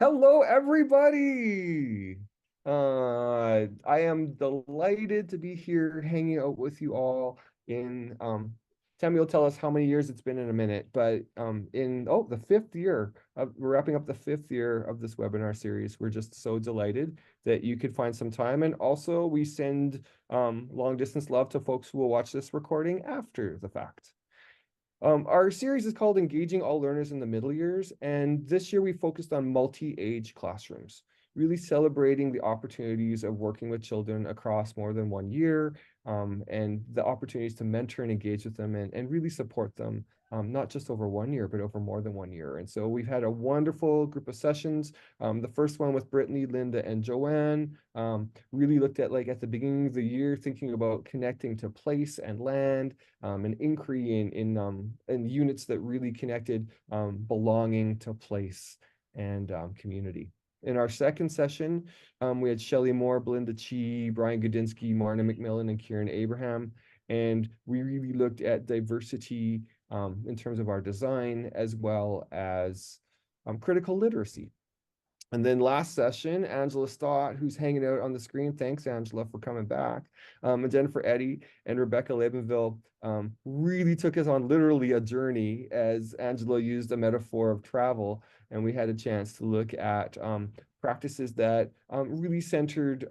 Hello, everybody. I am delighted to be here hanging out with you all in Tammy will tell us how many years it's been in a minute, but in the fifth year we're wrapping up the fifth year of this webinar series. We're just so delighted that you could find some time. And also we send long distance love to folks who will watch this recording after the fact. Our series is called Engaging All Learners in the Middle Years, and this year we focused on multi-age classrooms, really celebrating the opportunities of working with children across more than 1 year, and the opportunities to mentor and engage with them and really support them, not just over 1 year, but over more than 1 year. And so we've had a wonderful group of sessions. The first one with Brittany, Linda, and Joanne really looked at, like, at the beginning of the year, thinking about connecting to place and land, and inquiry in units that really connected belonging to place and community. In our second session, we had Shelley Moore, Belinda Chi, Brian Gudinski, Marna McMillan, and Kieran Abraham. And we really looked at diversity in terms of our design, as well as critical literacy. And then last session, Angela Stott, who's hanging out on the screen, thanks Angela for coming back, and Jennifer Eddy and Rebecca Lebenville really took us on literally a journey, as Angela used a metaphor of travel, and we had a chance to look at practices that really centered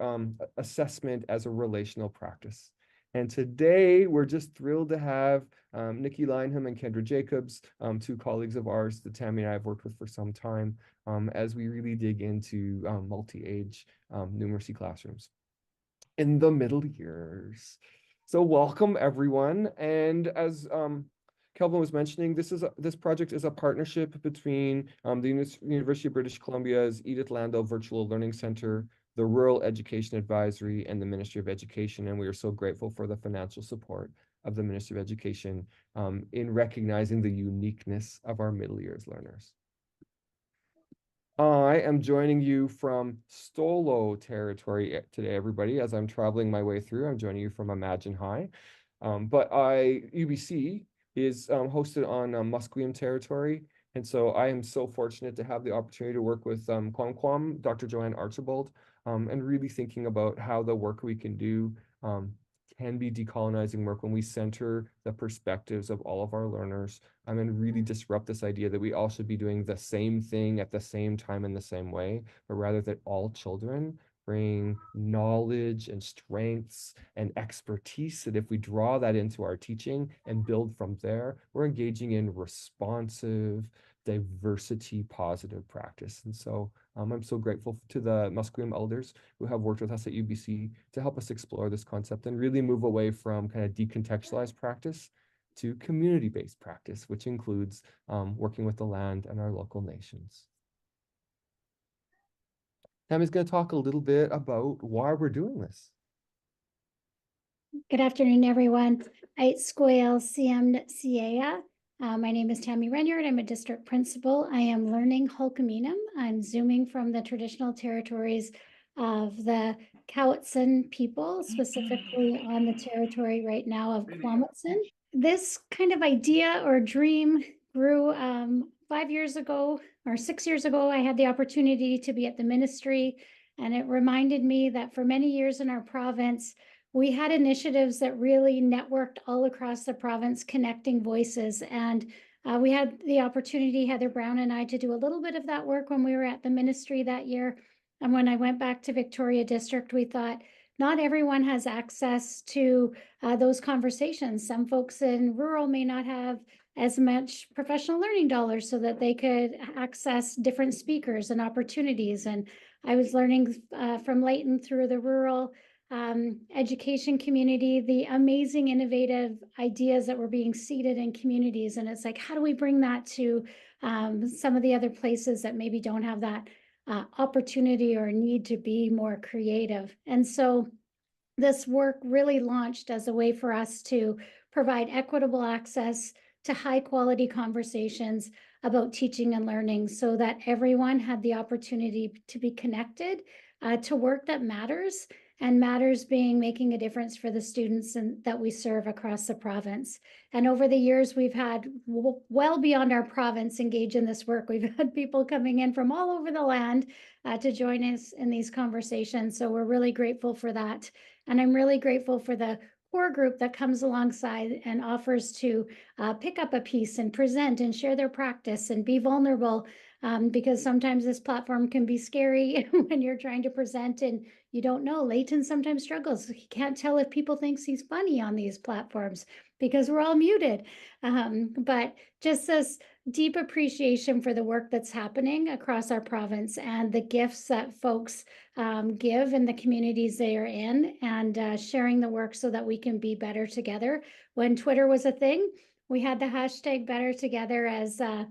assessment as a relational practice. And today, we're just thrilled to have Nikki Lineham and Kendra Jacobs, two colleagues of ours that Tammy and I have worked with for some time, as we really dig into multi-age numeracy classrooms in the middle years. So welcome, everyone. And as Kelvin was mentioning, this project is a partnership between the University of British Columbia's Edith Landau Virtual Learning Center, the Rural Education Advisory, and the Ministry of Education. And we are so grateful for the financial support of the Ministry of Education in recognizing the uniqueness of our middle years learners. I am joining you from Stolo territory today, everybody, as I'm traveling my way through. I'm joining you from Imagine High. But UBC is hosted on Musqueam territory. And so I am so fortunate to have the opportunity to work with Quam, Dr. Joanne Archibald, and really thinking about how the work we can do can be decolonizing work when we center the perspectives of all of our learners, and really disrupt this idea that we all should be doing the same thing at the same time in the same way, but rather that all children bring knowledge and strengths and expertise, that if we draw that into our teaching and build from there, we're engaging in responsive, diversity positive practice. And so I'm so grateful to the Musqueam elders who have worked with us at UBC to help us explore this concept and really move away from kind of decontextualized practice to community-based practice, which includes working with the land and our local nations. Tammy's going to talk a little bit about why we're doing this. Good afternoon, everyone. My name is Tammy Renyard. I'm a district principal. I am learning Hulkaminam. I'm zooming from the traditional territories of the Cowichan people, specifically on the territory right now of Quamitsan. This kind of idea or dream grew 5 years ago or 6 years ago. I had the opportunity to be at the ministry, and it reminded me that for many years in our province, we had initiatives that really networked all across the province, connecting voices. And we had the opportunity, Heather Brown and I, to do a little bit of that work when we were at the ministry that year. And when I went back to Victoria District, we thought, not everyone has access to those conversations. Some folks in rural may not have as much professional learning dollars so that they could access different speakers and opportunities. And I was learning from Leyton through the rural education community, the amazing innovative ideas that were being seeded in communities. And it's like, how do we bring that to some of the other places that maybe don't have that opportunity or need to be more creative? And so this work really launched as a way for us to provide equitable access to high quality conversations about teaching and learning, so that everyone had the opportunity to be connected to work that matters, and matters being making a difference for the students that we serve across the province. And over the years, we've had well beyond our province engage in this work. We've had people coming in from all over the land to join us in these conversations. So we're really grateful for that. And I'm really grateful for the core group that comes alongside and offers to pick up a piece and present and share their practice and be vulnerable, because sometimes this platform can be scary when you're trying to present and you don't know. Leyton sometimes struggles. He can't tell if people thinks he's funny on these platforms because we're all muted. But just this deep appreciation for the work that's happening across our province and the gifts that folks give in the communities they are in, and sharing the work so that we can be better together. When Twitter was a thing, we had the hashtag Better Together as a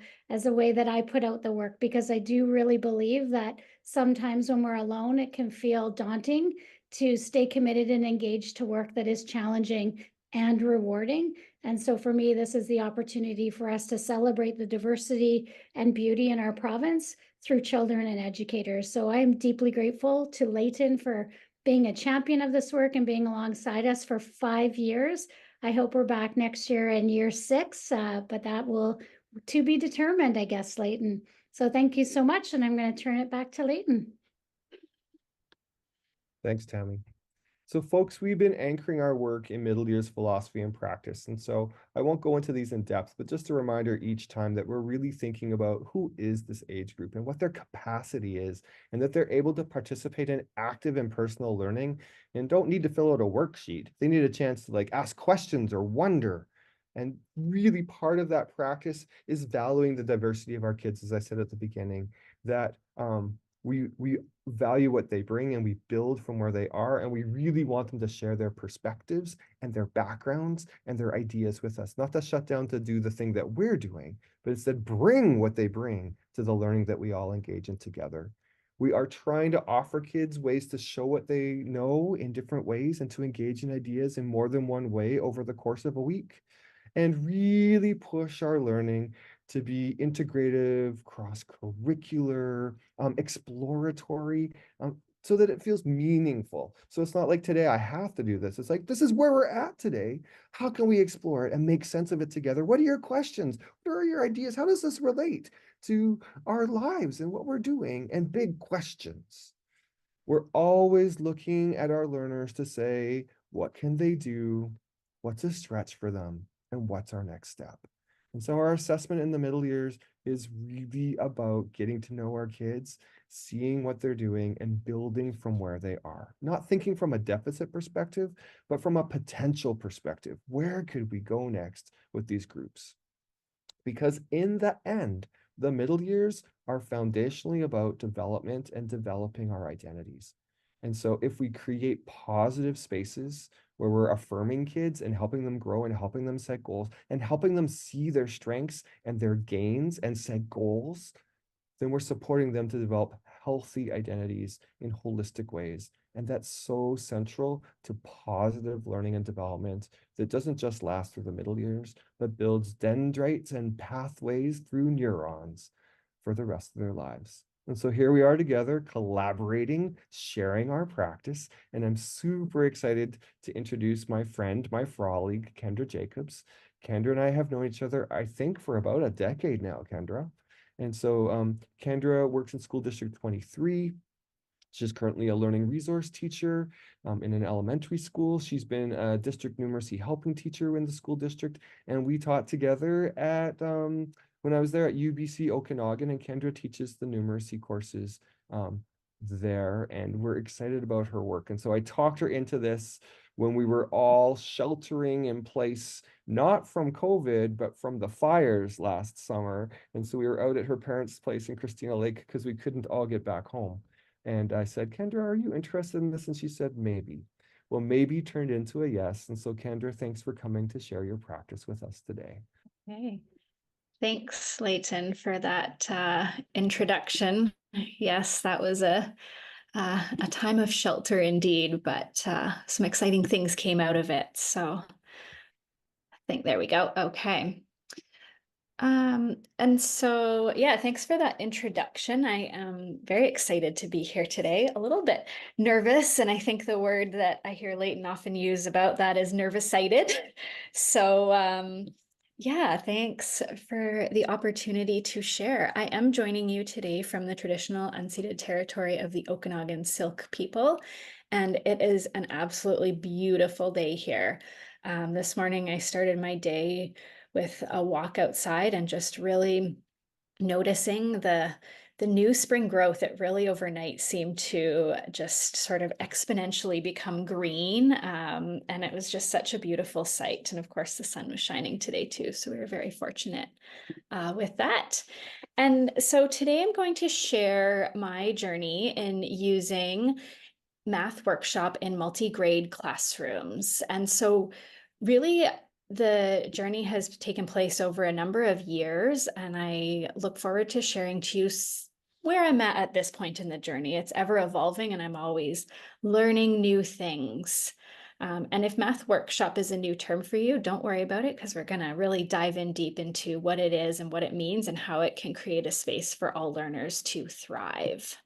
way that I put out the work, because I do really believe that sometimes when we're alone, it can feel daunting to stay committed and engaged to work that is challenging and rewarding. And so for me, this is the opportunity for us to celebrate the diversity and beauty in our province through children and educators. So I'm deeply grateful to Leyton for being a champion of this work and being alongside us for 5 years. I hope we're back next year in year 6, but that will to be determined, I guess, Leyton. So thank you so much, and I'm going to turn it back to Leyton. Thanks, Tammy. So folks, we've been anchoring our work in middle years philosophy and practice. And so I won't go into these in depth, but just a reminder each time that we're really thinking about who is this age group and what their capacity is, and that they're able to participate in active and personal learning and don't need to fill out a worksheet. They need a chance to ask questions or wonder. And really part of that practice is valuing the diversity of our kids, as I said at the beginning, that we value what they bring and we build from where they are, and we really want them to share their perspectives and their backgrounds and their ideas with us, not to shut down to do the thing that we're doing, but instead bring what they bring to the learning that we all engage in together. We are trying to offer kids ways to show what they know in different ways and to engage in ideas in more than one way over the course of a week, and really push our learning to be integrative, cross-curricular, exploratory, so that it feels meaningful. So it's not like today I have to do this. It's like, this is where we're at today. How can we explore it and make sense of it together? What are your questions? What are your ideas? How does this relate to our lives and what we're doing? And big questions. We're always looking at our learners to say, what can they do? What's a stretch for them? And what's our next step? And so our assessment in the middle years is really about getting to know our kids, seeing what they're doing, and building from where they are. Not thinking from a deficit perspective, but from a potential perspective. Where could we go next with these groups? Because in the end, the middle years are foundationally about development and developing our identities. And so if we create positive spaces where we're affirming kids and helping them grow and helping them set goals and helping them see their strengths and their gains and set goals, then we're supporting them to develop healthy identities in holistic ways. And that's so central to positive learning and development that doesn't just last through the middle years, but builds dendrites and pathways through neurons for the rest of their lives. And so here we are together, collaborating, sharing our practice. And I'm super excited to introduce my friend, my colleague, Kendra Jacobs. Kendra and I have known each other, I think, for about a decade now, Kendra. And so Kendra works in School District 23. She's currently a learning resource teacher in an elementary school. She's been a district numeracy helping teacher in the school district. And we taught together at when I was there at UBC Okanagan, and Kendra teaches the numeracy courses there. And we're excited about her work. And so I talked her into this when we were all sheltering in place, not from COVID, but from the fires last summer. And so we were out at her parents' place in Christina Lake because we couldn't all get back home. And I said, Kendra, are you interested in this? And she said, maybe. Well, maybe turned into a yes. And so Kendra, thanks for coming to share your practice with us today. Okay. Thanks, Leyton, for that introduction. Yes, that was a time of shelter indeed, but some exciting things came out of it. So I think there we go. Okay. And so, yeah, thanks for that introduction. I am very excited to be here today, a little bit nervous. And I think the word that I hear Leyton often use about that is nervous-sighted. So, yeah, thanks for the opportunity to share. I am joining you today from the traditional unceded territory of the Okanagan Syilx people, and it is an absolutely beautiful day here. This morning, I started my day with a walk outside and just really noticing the new spring growth. It really overnight seemed to just sort of exponentially become green. And it was just such a beautiful sight. And of course, the sun was shining today too. So we were very fortunate with that. And so today I'm going to share my journey in using math workshop in multi-grade classrooms. And so really the journey has taken place over a number of years, and I look forward to sharing to you where I'm at this point in the journey. It's ever evolving and I'm always learning new things. And if math workshop is a new term for you, don't worry about it, because we're going to really dive in deep into what it is and what it means and how it can create a space for all learners to thrive.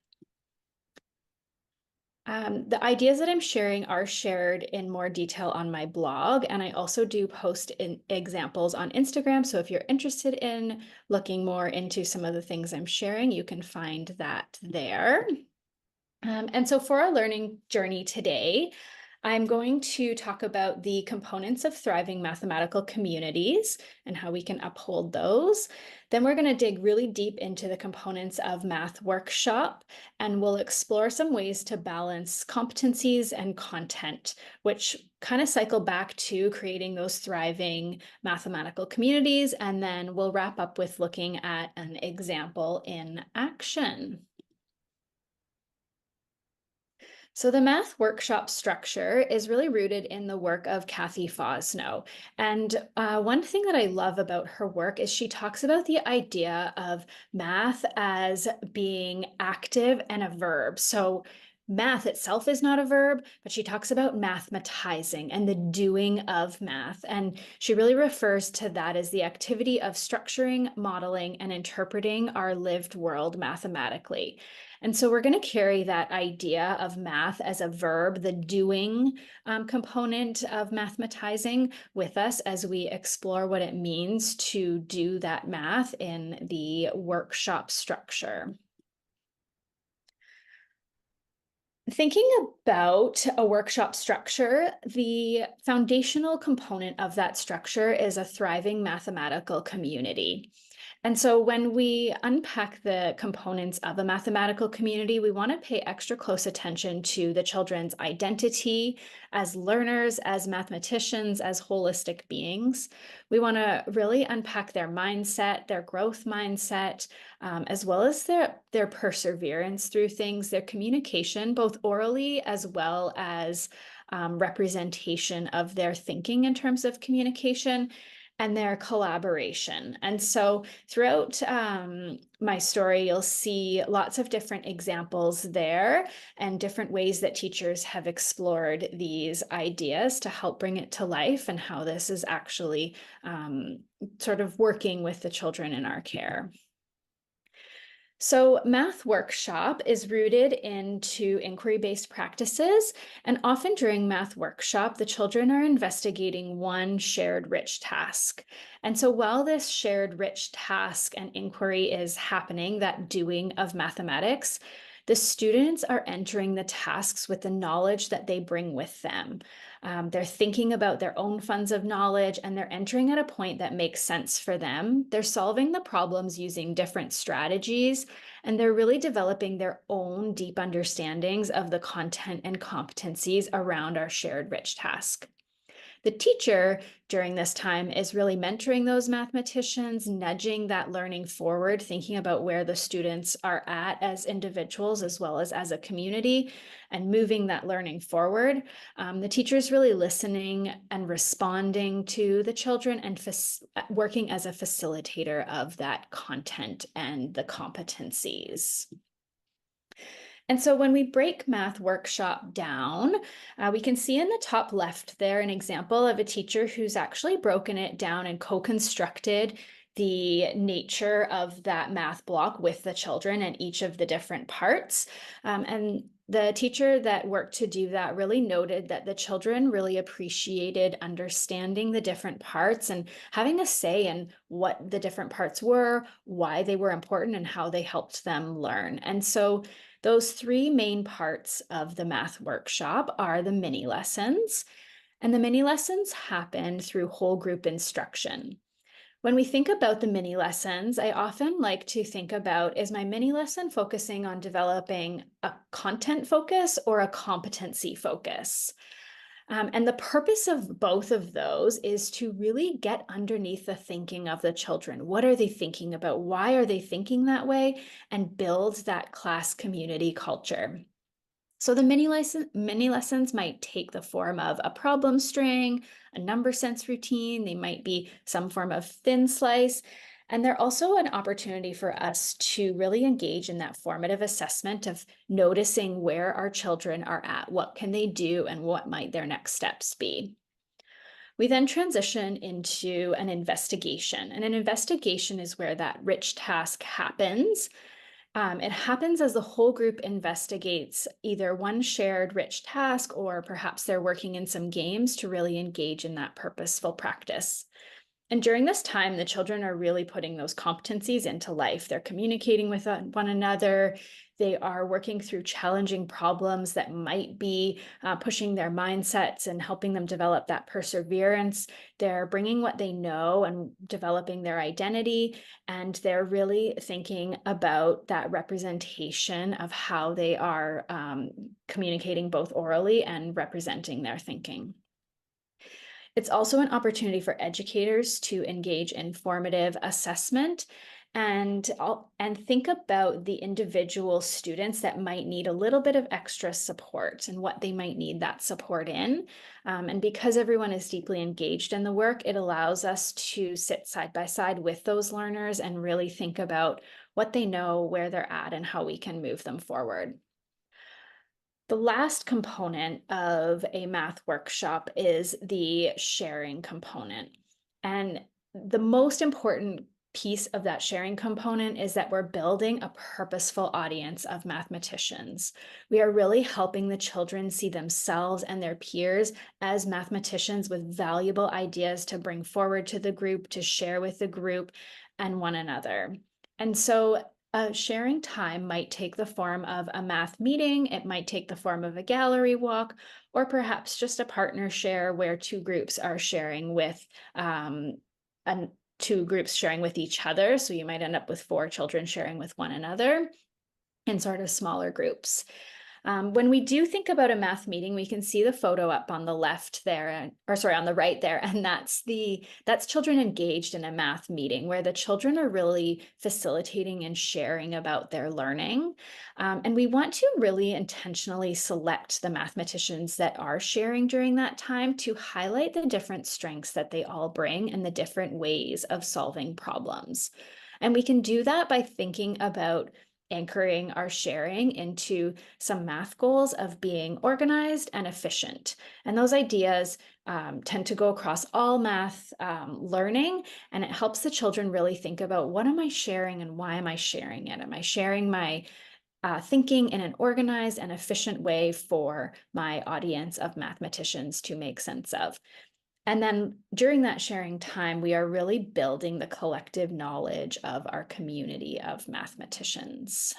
The ideas that I'm sharing are shared in more detail on my blog, and I also do post examples on Instagram. So if you're interested in looking more into some of the things I'm sharing, you can find that there. And so for our learning journey today, I'm going to talk about the components of thriving mathematical communities and how we can uphold those. Then we're going to dig really deep into the components of math workshop, and we'll explore some ways to balance competencies and content, which kind of cycle back to creating those thriving mathematical communities. And then we'll wrap up with looking at an example in action. So the math workshop structure is really rooted in the work of Kathy Fosno. And one thing that I love about her work is she talks about the idea of math as being active and a verb. So math itself is not a verb, but she talks about mathematizing and the doing of math. And she really refers to that as the activity of structuring, modeling, and interpreting our lived world mathematically. And so we're going to carry that idea of math as a verb, the doing component of mathematizing, with us as we explore what it means to do that math in the workshop structure. Thinking about a workshop structure, the foundational component of that structure is a thriving mathematical community. And so when we unpack the components of a mathematical community, we want to pay extra close attention to the children's identity as learners, as mathematicians, as holistic beings. We want to really unpack their mindset, their growth mindset, as well as their perseverance through things, their communication, both orally as well as representation of their thinking in terms of communication, and their collaboration. And so throughout my story, you'll see lots of different examples there and different ways that teachers have explored these ideas to help bring it to life, and how this is actually sort of working with the children in our care. So math workshop is rooted into inquiry-based practices, and often during math workshop, the children are investigating one shared rich task. And so while this shared rich task and inquiry is happening, that doing of mathematics, the students are entering the tasks with the knowledge that they bring with them. They're thinking about their own funds of knowledge, and they're entering at a point that makes sense for them. They're solving the problems using different strategies, and they're really developing their own deep understandings of the content and competencies around our shared rich task. The teacher during this time is really mentoring those mathematicians, nudging that learning forward, thinking about where the students are at as individuals as well as a community, and moving that learning forward. The teacher is really listening and responding to the children and working as a facilitator of that content and the competencies. And so when we break math workshop down, we can see in the top left there an example of a teacher who's actually broken it down and co-constructed the nature of that math block with the children and each of the different parts. And the teacher that worked to do that really noted that the children really appreciated understanding the different parts and having a say in what the different parts were, why they were important, and how they helped them learn. And so those three main parts of the math workshop are the mini lessons. And the mini lessons happen through whole group instruction. When we think about the mini lessons, I often like to think about, is my mini lesson focusing on developing a content focus or a competency focus? And the purpose of both of those is to really get underneath the thinking of the children. What are they thinking about? Why are they thinking that way? And build that class community culture. So the mini lessons might take the form of a problem string, a number sense routine. They might be some form of thin slice. And they're also an opportunity for us to really engage in that formative assessment of noticing where our children are at, what can they do, and what might their next steps be. We then transition into an investigation. And an investigation is where that rich task happens. It happens as the whole group investigates either one shared rich task, or perhaps they're working in some games to really engage in that purposeful practice. And during this time, the children are really putting those competencies into life. They're communicating with one another. They are working through challenging problems that might be pushing their mindsets and helping them develop that perseverance. They're bringing what they know and developing their identity. And they're really thinking about that representation of how they are communicating both orally and representing their thinking. It's also an opportunity for educators to engage in formative assessment and think about the individual students that might need a little bit of extra support and what they might need that support in. And because everyone is deeply engaged in the work, it allows us to sit side by side with those learners and really think about what they know, where they're at, and how we can move them forward. The last component of a math workshop is the sharing component. And the most important piece of that sharing component is that we're building a purposeful audience of mathematicians. We are really helping the children see themselves and their peers as mathematicians with valuable ideas to bring forward to the group, to share with the group and one another. And so sharing time might take the form of a math meeting. It might take the form of a gallery walk, or perhaps just a partner share where two groups are sharing with two groups sharing with each other. So you might end up with 4 children sharing with one another in sort of smaller groups. When we do think about a math meeting, we can see the photo up on the left there, or sorry, on the right there, and that's children engaged in a math meeting where the children are really facilitating and sharing about their learning. And we want to really intentionally select the mathematicians that are sharing during that time to highlight the different strengths that they all bring and the different ways of solving problems. And we can do that by thinking about anchoring our sharing into some math goals of being organized and efficient. And those ideas tend to go across all math learning, and it helps the children really think about, what am I sharing and why am I sharing it? Am I sharing my thinking in an organized and efficient way for my audience of mathematicians to make sense of? And then during that sharing time, we are really building the collective knowledge of our community of mathematicians.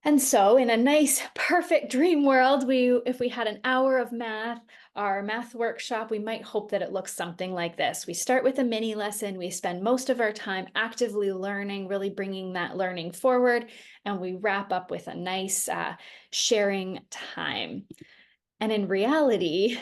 And so in a nice, perfect dream world, if we had an hour of math, our math workshop, we might hope that it looks something like this. We start with a mini lesson. We spend most of our time actively learning, really bringing that learning forward, and we wrap up with a nice sharing time. And in reality,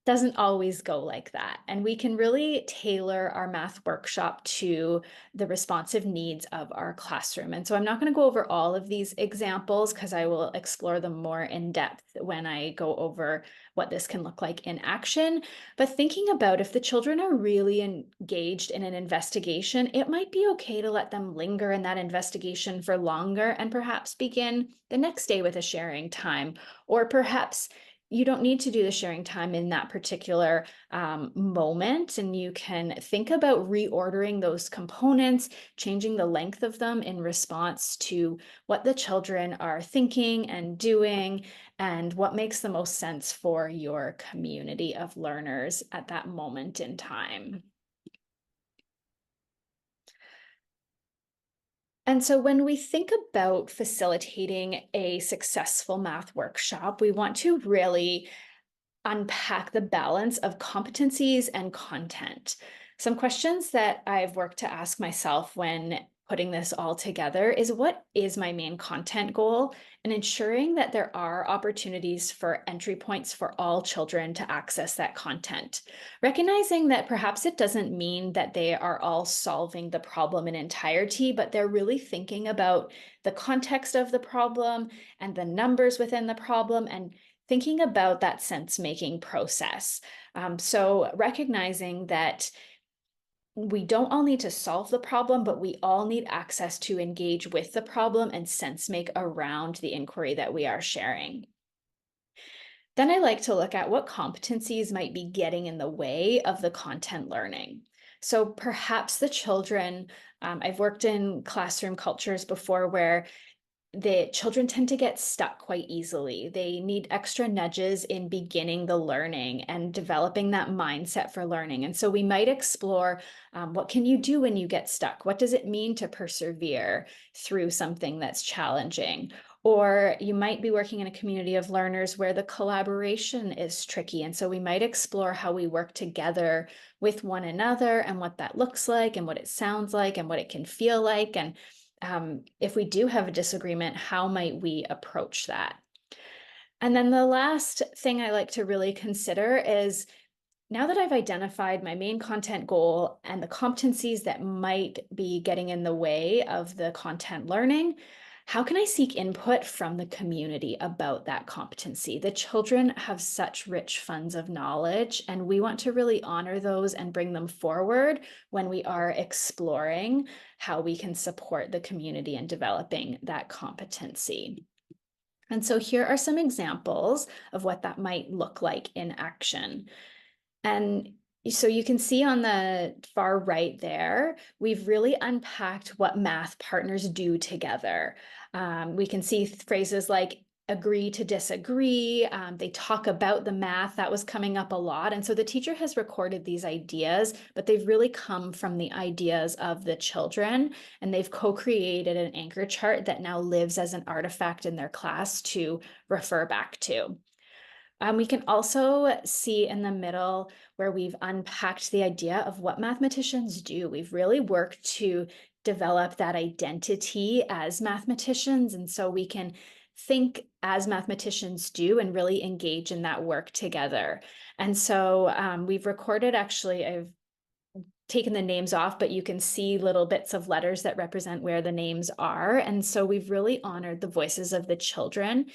doesn't always go like that. And we can really tailor our math workshop to the responsive needs of our classroom. And so I'm not going to go over all of these examples because I will explore them more in depth when I go over what this can look like in action. But thinking about, if the children are really engaged in an investigation, it might be okay to let them linger in that investigation for longer and perhaps begin the next day with a sharing time, or perhaps you don't need to do the sharing time in that particular moment, and you can think about reordering those components, changing the length of them in response to what the children are thinking and doing, and what makes the most sense for your community of learners at that moment in time. And so when we think about facilitating a successful math workshop, we want to really unpack the balance of competencies and content. Some questions that I've worked to ask myself when putting this all together is, what is my main content goal? And ensuring that there are opportunities for entry points for all children to access that content. Recognizing that perhaps it doesn't mean that they are all solving the problem in entirety, but they're really thinking about the context of the problem and the numbers within the problem, and thinking about that sense-making process. So recognizing that we don't all need to solve the problem, but we all need access to engage with the problem and sense make around the inquiry that we are sharing. Then I like to look at what competencies might be getting in the way of the content learning. So perhaps the children, I've worked in classroom cultures before where the children tend to get stuck quite easily. They need extra nudges in beginning the learning and developing that mindset for learning. And so we might explore what can you do when you get stuck? What does it mean to persevere through something that's challenging? Or you might be working in a community of learners where the collaboration is tricky. And so we might explore how we work together with one another and what that looks like and what it sounds like and what it can feel like. And if we do have a disagreement, how might we approach that? And then the last thing I like to really consider is, now that I've identified my main content goal and the competencies that might be getting in the way of the content learning, how can I seek input from the community about that competency? The children have such rich funds of knowledge, and we want to really honor those and bring them forward when we are exploring how we can support the community in developing that competency. And so here are some examples of what that might look like in action. And so you can see on the far right there, we've really unpacked what math partners do together. We can see phrases like agree to disagree. They talk about the math that was coming up a lot. And so the teacher has recorded these ideas, but they've really come from the ideas of the children, and they've co-created an anchor chart that now lives as an artifact in their class to refer back to. We can also see in the middle where we've unpacked the idea of what mathematicians do. We've really worked to develop that identity as mathematicians, and so we can think as mathematicians do and really engage in that work together. And so we've recorded, actually, I've taken the names off, but you can see little bits of letters that represent where the names are. And so we've really honored the voices of the children.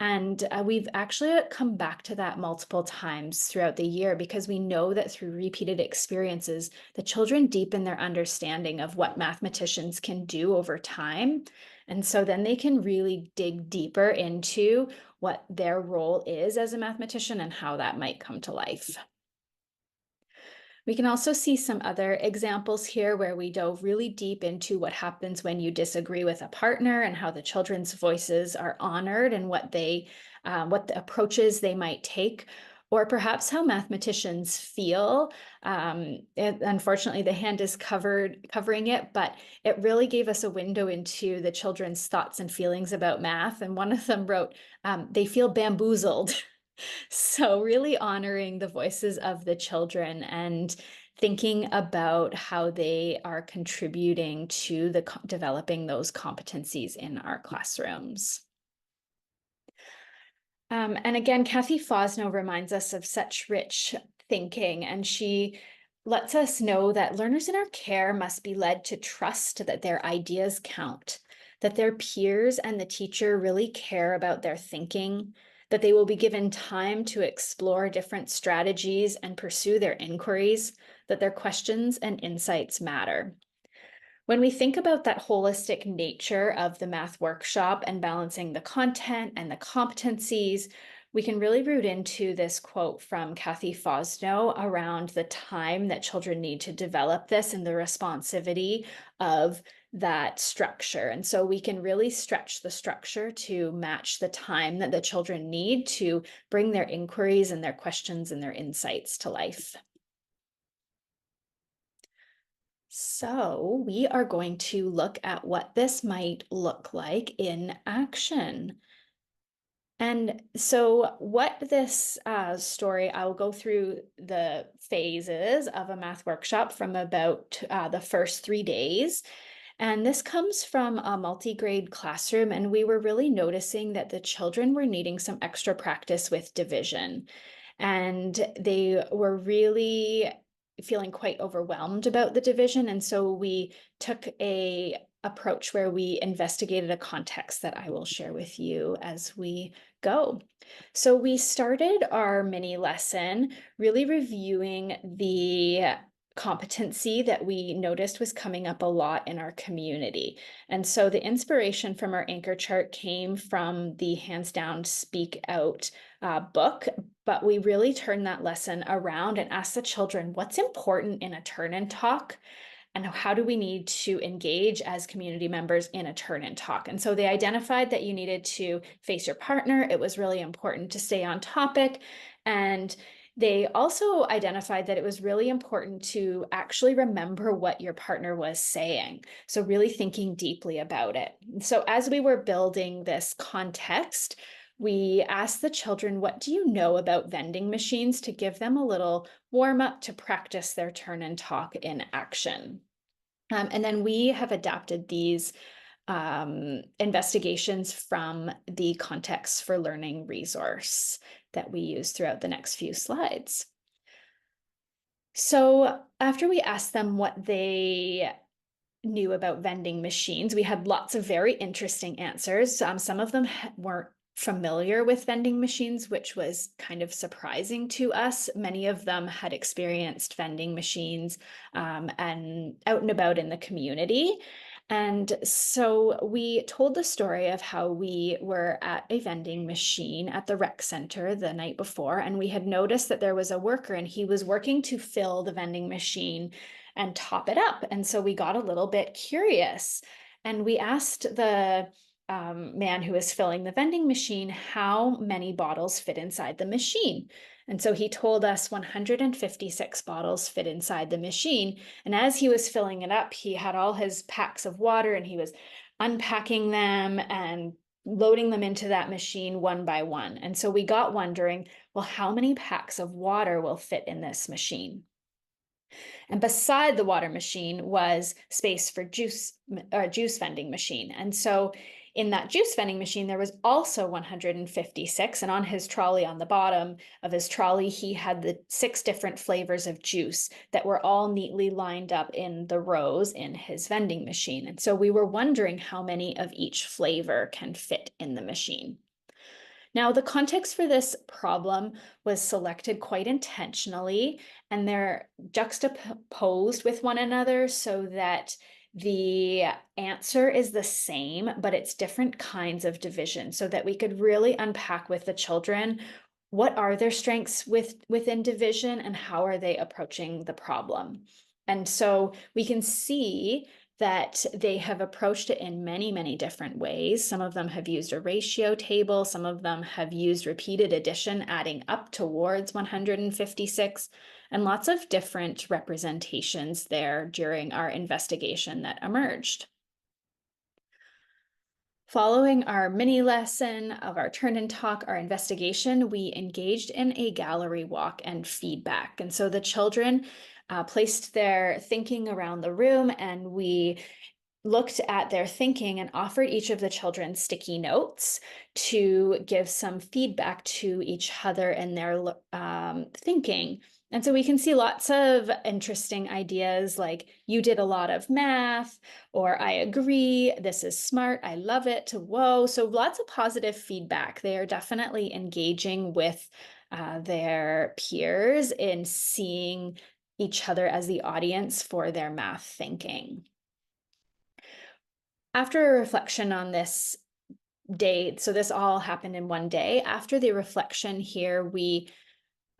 And we've actually come back to that multiple times throughout the year, because we know that through repeated experiences, the children deepen their understanding of what mathematicians can do over time. And so then they can really dig deeper into what their role is as a mathematician and how that might come to life. We can also see some other examples here where we dove really deep into what happens when you disagree with a partner and how the children's voices are honored and what the approaches they might take, or perhaps how mathematicians feel. Unfortunately, the hand is covering it, but it really gave us a window into the children's thoughts and feelings about math. And one of them wrote, they feel bamboozled. So really honoring the voices of the children and thinking about how they are contributing to developing those competencies in our classrooms. And again, Kathy Fosno reminds us of such rich thinking, and she lets us know that learners in our care must be led to trust that their ideas count, that their peers and the teacher really care about their thinking, that they will be given time to explore different strategies and pursue their inquiries, that their questions and insights matter. When we think about that holistic nature of the math workshop and balancing the content and the competencies, we can really root into this quote from Kathy Fosno around the time that children need to develop this and the responsivity of that structure. And so we can really stretch the structure to match the time that the children need to bring their inquiries and their questions and their insights to life. So we are going to look at what this might look like in action. And so what this story, I'll go through the phases of a math workshop from about the first 3 days. And this comes from a multi-grade classroom, and we were really noticing that the children were needing some extra practice with division. And they were really feeling quite overwhelmed about the division. And so we took a approach where we investigated a context that I will share with you as we go. So we started our mini lesson really reviewing the competency that we noticed was coming up a lot in our community. And so the inspiration from our anchor chart came from the Hands Down Speak Out book, but we really turned that lesson around and asked the children, what's important in a turn and talk? And how do we need to engage as community members in a turn and talk? And so they identified that you needed to face your partner. It was really important to stay on topic. And they also identified that it was really important to actually remember what your partner was saying. So really thinking deeply about it. So as we were building this context, we asked the children, what do you know about vending machines, to give them a little warm up to practice their turn and talk in action. And then we have adapted these investigations from the Context for Learning resource that we use throughout the next few slides. So after we asked them what they knew about vending machines, we had lots of very interesting answers. Some of them weren't familiar with vending machines, which was kind of surprising to us. Many of them had experienced vending machines and out and about in the community. And so we told the story of how we were at a vending machine at the rec center the night before, and we had noticed that there was a worker and he was working to fill the vending machine and top it up. And so we got a little bit curious, and we asked the man who was filling the vending machine how many bottles fit inside the machine. And so he told us 156 bottles fit inside the machine. And as he was filling it up, he had all his packs of water and he was unpacking them and loading them into that machine one by one. And so we got wondering, well, how many packs of water will fit in this machine? And beside the water machine was space for juice vending machine. And so in that juice vending machine, there was also 156. And on his trolley, on the bottom of his trolley, he had the 6 different flavors of juice that were all neatly lined up in the rows in his vending machine. And so we were wondering how many of each flavor can fit in the machine. Now, the context for this problem was selected quite intentionally, and they're juxtaposed with one another so that the answer is the same, but it's different kinds of division, so that we could really unpack with the children what are their strengths within division and how are they approaching the problem. And so we can see that they have approached it in many, many different ways. Some of them have used a ratio table. Some of them have used repeated addition, adding up towards 156, and lots of different representations there during our investigation that emerged. Following our mini lesson of our turn and talk, our investigation, we engaged in a gallery walk and feedback. And so the children placed their thinking around the room, and we looked at their thinking and offered each of the children sticky notes to give some feedback to each other in their thinking. And so we can see lots of interesting ideas like, you did a lot of math, or I agree, this is smart, I love it, whoa. So lots of positive feedback. They are definitely engaging with their peers in seeing each other as the audience for their math thinking. After a reflection on this day, so this all happened in one day. After the reflection here, we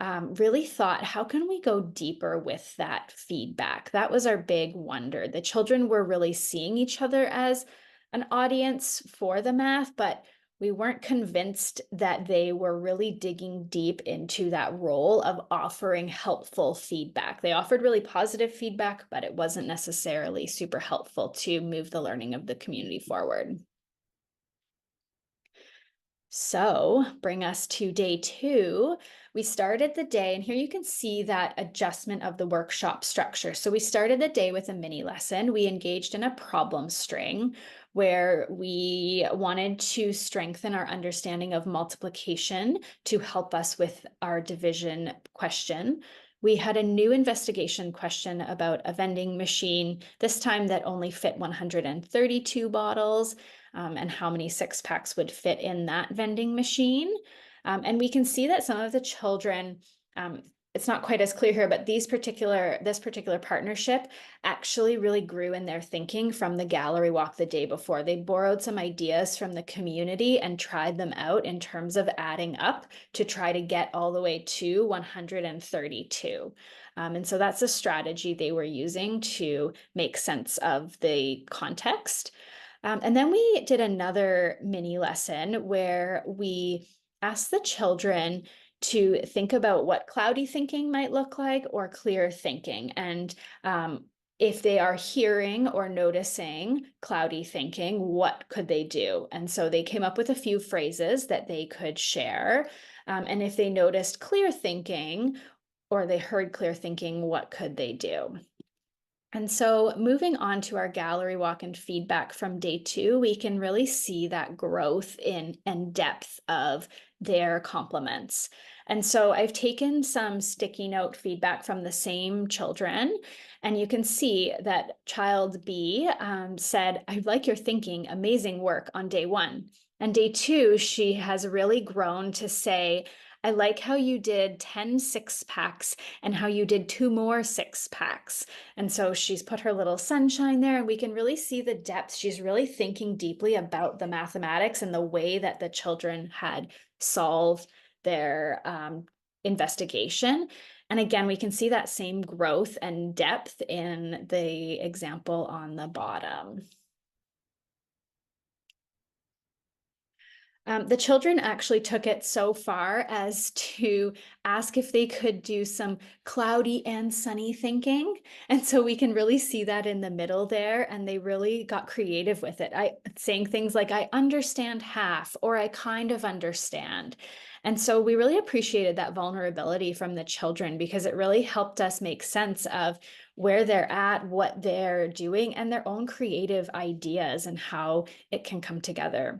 really thought, how can we go deeper with that feedback? That was our big wonder. The children were really seeing each other as an audience for the math, but we weren't convinced that they were really digging deep into that role of offering helpful feedback. They offered really positive feedback, but it wasn't necessarily super helpful to move the learning of the community forward. So bring us to day 2. We started the day, and here you can see that adjustment of the workshop structure. So we started the day with a mini lesson. We engaged in a problem string where we wanted to strengthen our understanding of multiplication to help us with our division question. We had a new investigation question about a vending machine, this time that only fit 132 bottles. And how many 6-packs would fit in that vending machine. And we can see that some of the children, it's not quite as clear here, but this particular partnership actually really grew in their thinking from the gallery walk the day before. They borrowed some ideas from the community and tried them out in terms of adding up to try to get all the way to 132. And so that's a strategy they were using to make sense of the context. And then we did another mini lesson where we asked the children to think about what cloudy thinking might look like or clear thinking. And if they are hearing or noticing cloudy thinking, what could they do? And so they came up with a few phrases that they could share. And if they noticed clear thinking or they heard clear thinking, what could they do? And so moving on to our gallery walk and feedback from day 2, we can really see that growth in and depth of their compliments. And so I've taken some sticky note feedback from the same children, and you can see that child B said, "I like your thinking, amazing work" on day 1. And day 2, she has really grown to say, "I like how you did 10 6-packs and how you did 2 more 6-packs. And so she's put her little sunshine there, and we can really see the depth. She's really thinking deeply about the mathematics and the way that the children had solved their investigation. And again, we can see that same growth and depth in the example on the bottom. The children actually took it so far as to ask if they could do some cloudy and sunny thinking. And so we can really see that in the middle there, and they really got creative with it. Saying things like, "I understand half," or "I kind of understand." And so we really appreciated that vulnerability from the children because it really helped us make sense of where they're at, what they're doing, and their own creative ideas and how it can come together.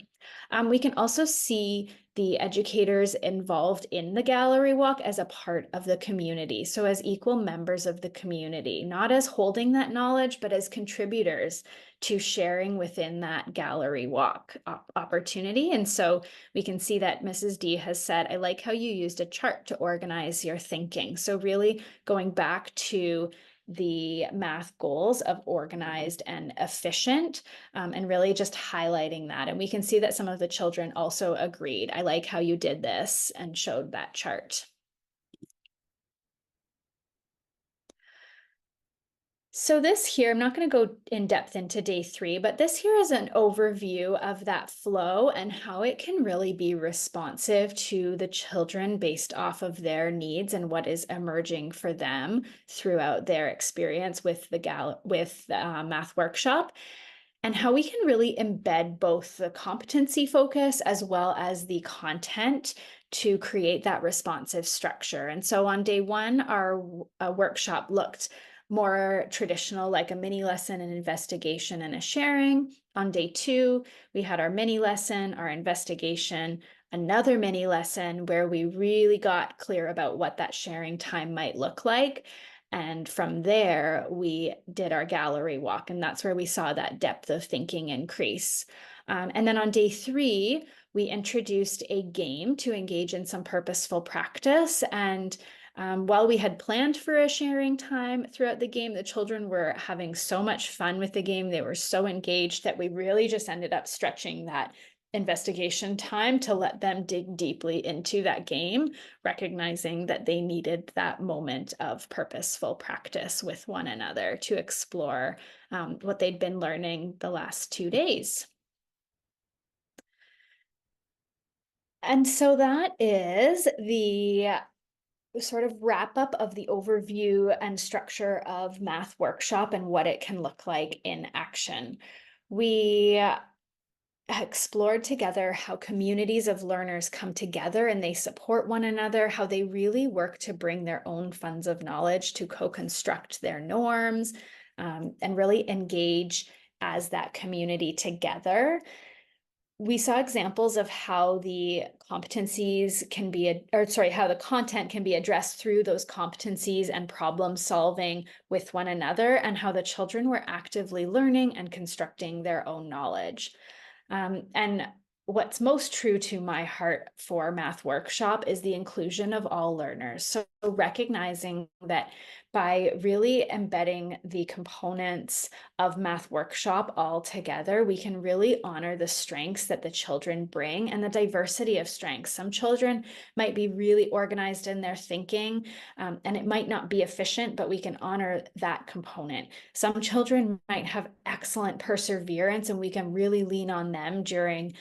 We can also see the educators involved in the gallery walk as a part of the community. So as equal members of the community, not as holding that knowledge, but as contributors to sharing within that gallery walk opportunity. And so we can see that Mrs. D has said, "I like how you used a chart to organize your thinking." So really going back to the math goals of organized and efficient, and really just highlighting that. And we can see that some of the children also agreed, "I like how you did this," and showed that chart. So this here, I'm not going to go in depth into day 3, but this here is an overview of that flow and how it can really be responsive to the children based off of their needs and what is emerging for them throughout their experience with the math workshop, and how we can really embed both the competency focus as well as the content to create that responsive structure. And so on day 1, our workshop looked more traditional, like a mini lesson, an investigation, and a sharing. On day 2, we had our mini lesson, our investigation, another mini lesson where we really got clear about what that sharing time might look like. And from there, we did our gallery walk, and that's where we saw that depth of thinking increase. And then on day 3, we introduced a game to engage in some purposeful practice. And while we had planned for a sharing time throughout the game, the children were having so much fun with the game. They were so engaged that we really just ended up stretching that investigation time to let them dig deeply into that game, recognizing that they needed that moment of purposeful practice with one another to explore what they'd been learning the last 2 days. And so that is the sort of wrap up of the overview and structure of Math Workshop and what it can look like in action. We explored together how communities of learners come together and they support one another, how they really work to bring their own funds of knowledge to co-construct their norms, and really engage as that community together. We saw examples of how the competencies can be, how the content can be addressed through those competencies and problem solving with one another, and how the children were actively learning and constructing their own knowledge. And what's most true to my heart for Math Workshop is the inclusion of all learners. So recognizing that by really embedding the components of Math Workshop all together, we can really honor the strengths that the children bring and the diversity of strengths. Some children might be really organized in their thinking, and it might not be efficient, but we can honor that component. Some children might have excellent perseverance, and we can really lean on them during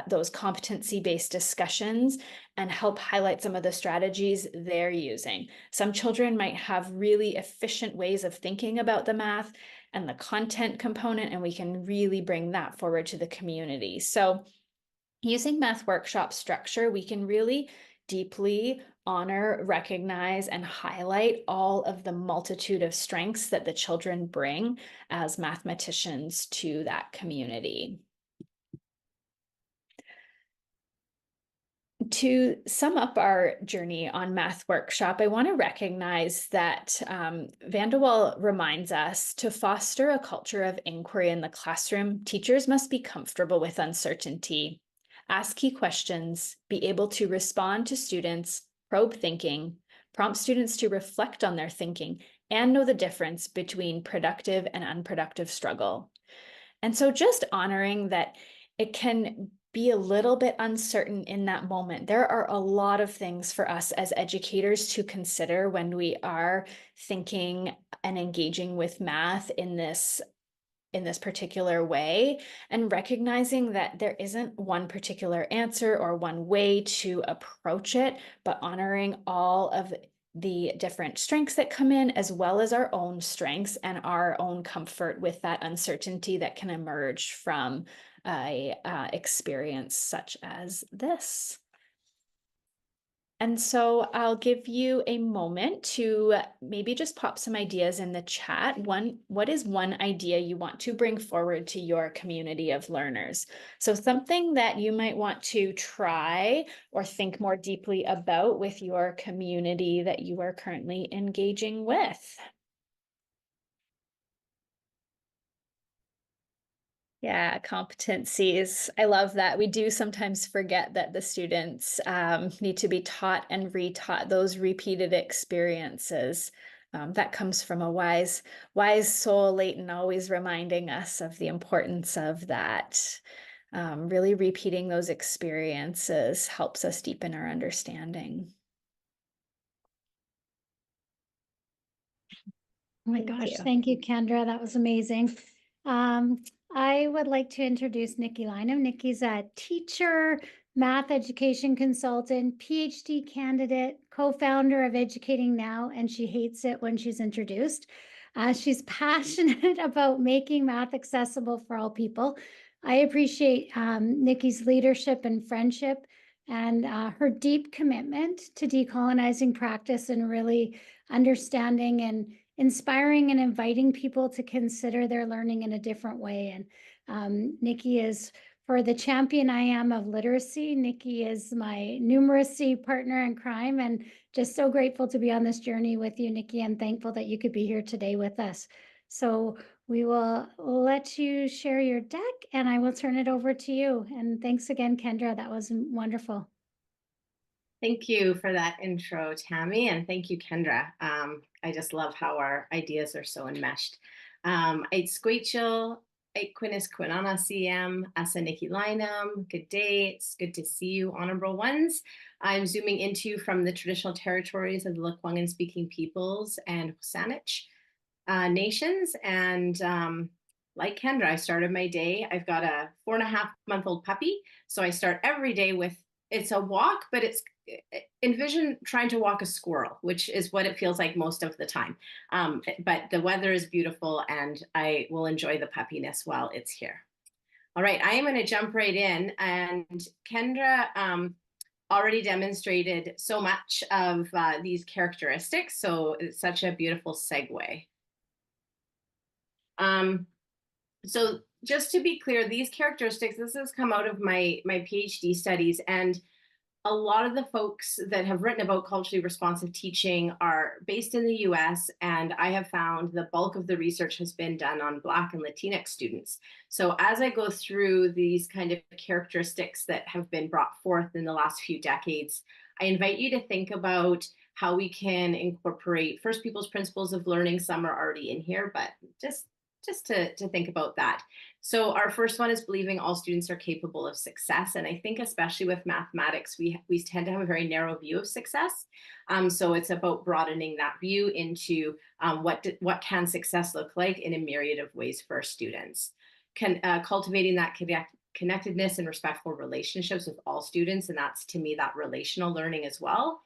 those competency-based discussions and help highlight some of the strategies they're using. Some children might have really efficient ways of thinking about the math and the content component, and we can really bring that forward to the community. So using Math Workshop structure, we can really deeply honor, recognize, and highlight all of the multitude of strengths that the children bring as mathematicians to that community. To sum up our journey on Math Workshop, I want to recognize that Van de Waal reminds us to foster a culture of inquiry in the classroom. Teachers must be comfortable with uncertainty, ask key questions, be able to respond to students, probe thinking, prompt students to reflect on their thinking, and know the difference between productive and unproductive struggle. And so just honoring that it can be a little bit uncertain in that moment. There are a lot of things for us as educators to consider when we are thinking and engaging with math in this particular way, and recognizing that there isn't one particular answer or one way to approach it, but honoring all of the different strengths that come in, as well as our own strengths and our own comfort with that uncertainty that can emerge from a experience such as this. And so I'll give you a moment to maybe just pop some ideas in the chat. What is one idea you want to bring forward to your community of learners? So something that you might want to try or think more deeply about with your community that you are currently engaging with. Yeah, competencies. I love that. We do sometimes forget that the students need to be taught and retaught those repeated experiences. That comes from a wise soul, Leyton, always reminding us of the importance of that. Really repeating those experiences helps us deepen our understanding. Oh my gosh, thank you, Kendra. That was amazing. I would like to introduce Nikki Lineham. Nikki's a teacher, math education consultant, PhD candidate, co-founder of Educating Now, and she hates it when she's introduced. She's passionate about making math accessible for all people. I appreciate Nikki's leadership and friendship and her deep commitment to decolonizing practice and really understanding and inspiring and inviting people to consider their learning in a different way. And Nikki is, for the champion I am of literacy, Nikki is my numeracy partner in crime, and just so grateful to be on this journey with you, Nikki, and thankful that you could be here today with us. So we will let you share your deck, and I will turn it over to you. And thanks again, Kendra. That was wonderful. Thank you for that intro, Tammy, and thank you, Kendra. I just love how our ideas are so enmeshed. It's Squeechil Equinis Quinana CM, Asa Nikki Lineham. Good day. It's good to see you, honorable ones. I'm zooming into you from the traditional territories of the Lekwungen speaking peoples and Saanich nations. And like Kendra, I started my day. I've got a 4.5-month-old puppy. So I start every day with, it's a walk, but it's envision trying to walk a squirrel, which is what it feels like most of the time. But the weather is beautiful and I will enjoy the puppiness while it's here. All right, I am going to jump right in. And Kendra already demonstrated so much of these characteristics. So it's such a beautiful segue. So just to be clear, these characteristics, this has come out of my PhD studies, and a lot of the folks that have written about culturally responsive teaching are based in the US, and I have found the bulk of the research has been done on Black and Latinx students. So as I go through these kind of characteristics that have been brought forth in the last few decades, I invite you to think about how we can incorporate First Peoples principles of learning. Some are already in here, but just to think about that. So our first one is believing all students are capable of success. And I think especially with mathematics, we tend to have a very narrow view of success. So it's about broadening that view into what can success look like in a myriad of ways for our students. Cultivating that connectedness and respectful relationships with all students. And that's, to me, that relational learning as well.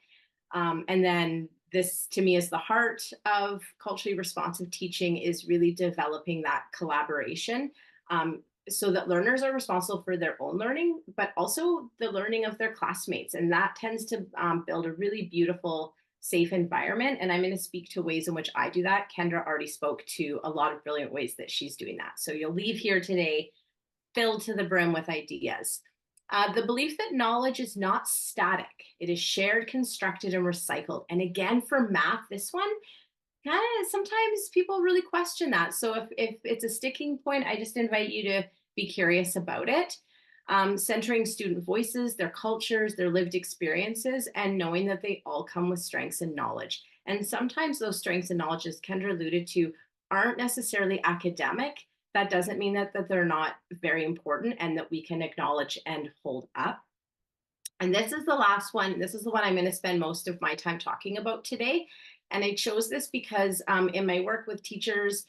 And then this, to me, is the heart of culturally responsive teaching, is really developing that collaboration so that learners are responsible for their own learning, but also the learning of their classmates. And that tends to build a really beautiful, safe environment. And I'm going to speak to ways in which I do that. Kendra already spoke to a lot of brilliant ways that she's doing that. So you'll leave here today filled to the brim with ideas. The belief that knowledge is not static. It is shared, constructed, and recycled. And again, for math, this one, kind of sometimes people really question that. So if it's a sticking point, I just invite you to be curious about it. Centering student voices, their cultures, their lived experiences, and knowing that they all come with strengths and knowledge. And sometimes those strengths and knowledge, as Kendra alluded to, aren't necessarily academic. That doesn't mean that they're not very important and that we can acknowledge and hold up. And this is the last one. This is the one I'm going to spend most of my time talking about today. And I chose this because in my work with teachers,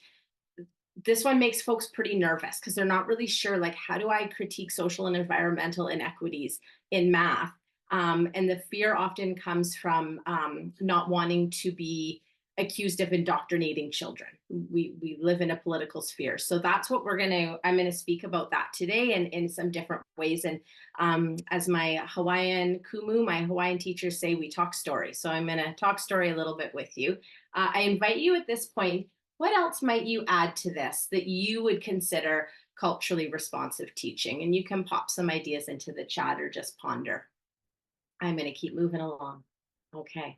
this one makes folks pretty nervous because they're not really sure, like, how do I critique social and environmental inequities in math? And the fear often comes from not wanting to be accused of indoctrinating children. We live in a political sphere. So that's what I'm going to speak about that today and in some different ways. And as my Hawaiian teachers say, we talk story. So I'm going to talk story a little bit with you. I invite you at this point, what else might you add to this that you would consider culturally responsive teaching? And you can pop some ideas into the chat or just ponder. I'm going to keep moving along. Okay.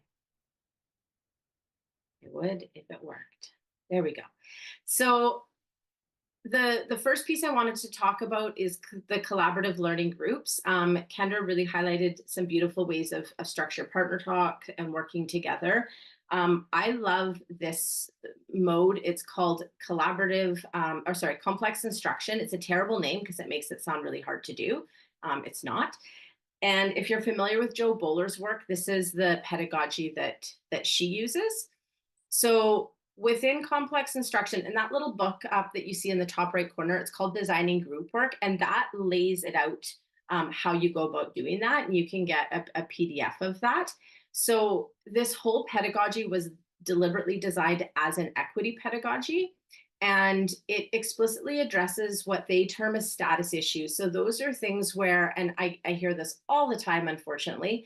It would if it worked. There we go. So the first piece I wanted to talk about is the collaborative learning groups. Kendra really highlighted some beautiful ways of structured partner talk and working together. I love this mode. It's called complex instruction. It's a terrible name because it makes it sound really hard to do. It's not. And if you're familiar with Jo Boaler's work, this is the pedagogy that she uses. So within complex instruction, in that little book up that you see in the top right corner, it's called Designing Group Work, and that lays it out how you go about doing that, and you can get a PDF of that. So this whole pedagogy was deliberately designed as an equity pedagogy, and it explicitly addresses what they term as status issues. So those are things where, and I hear this all the time, unfortunately,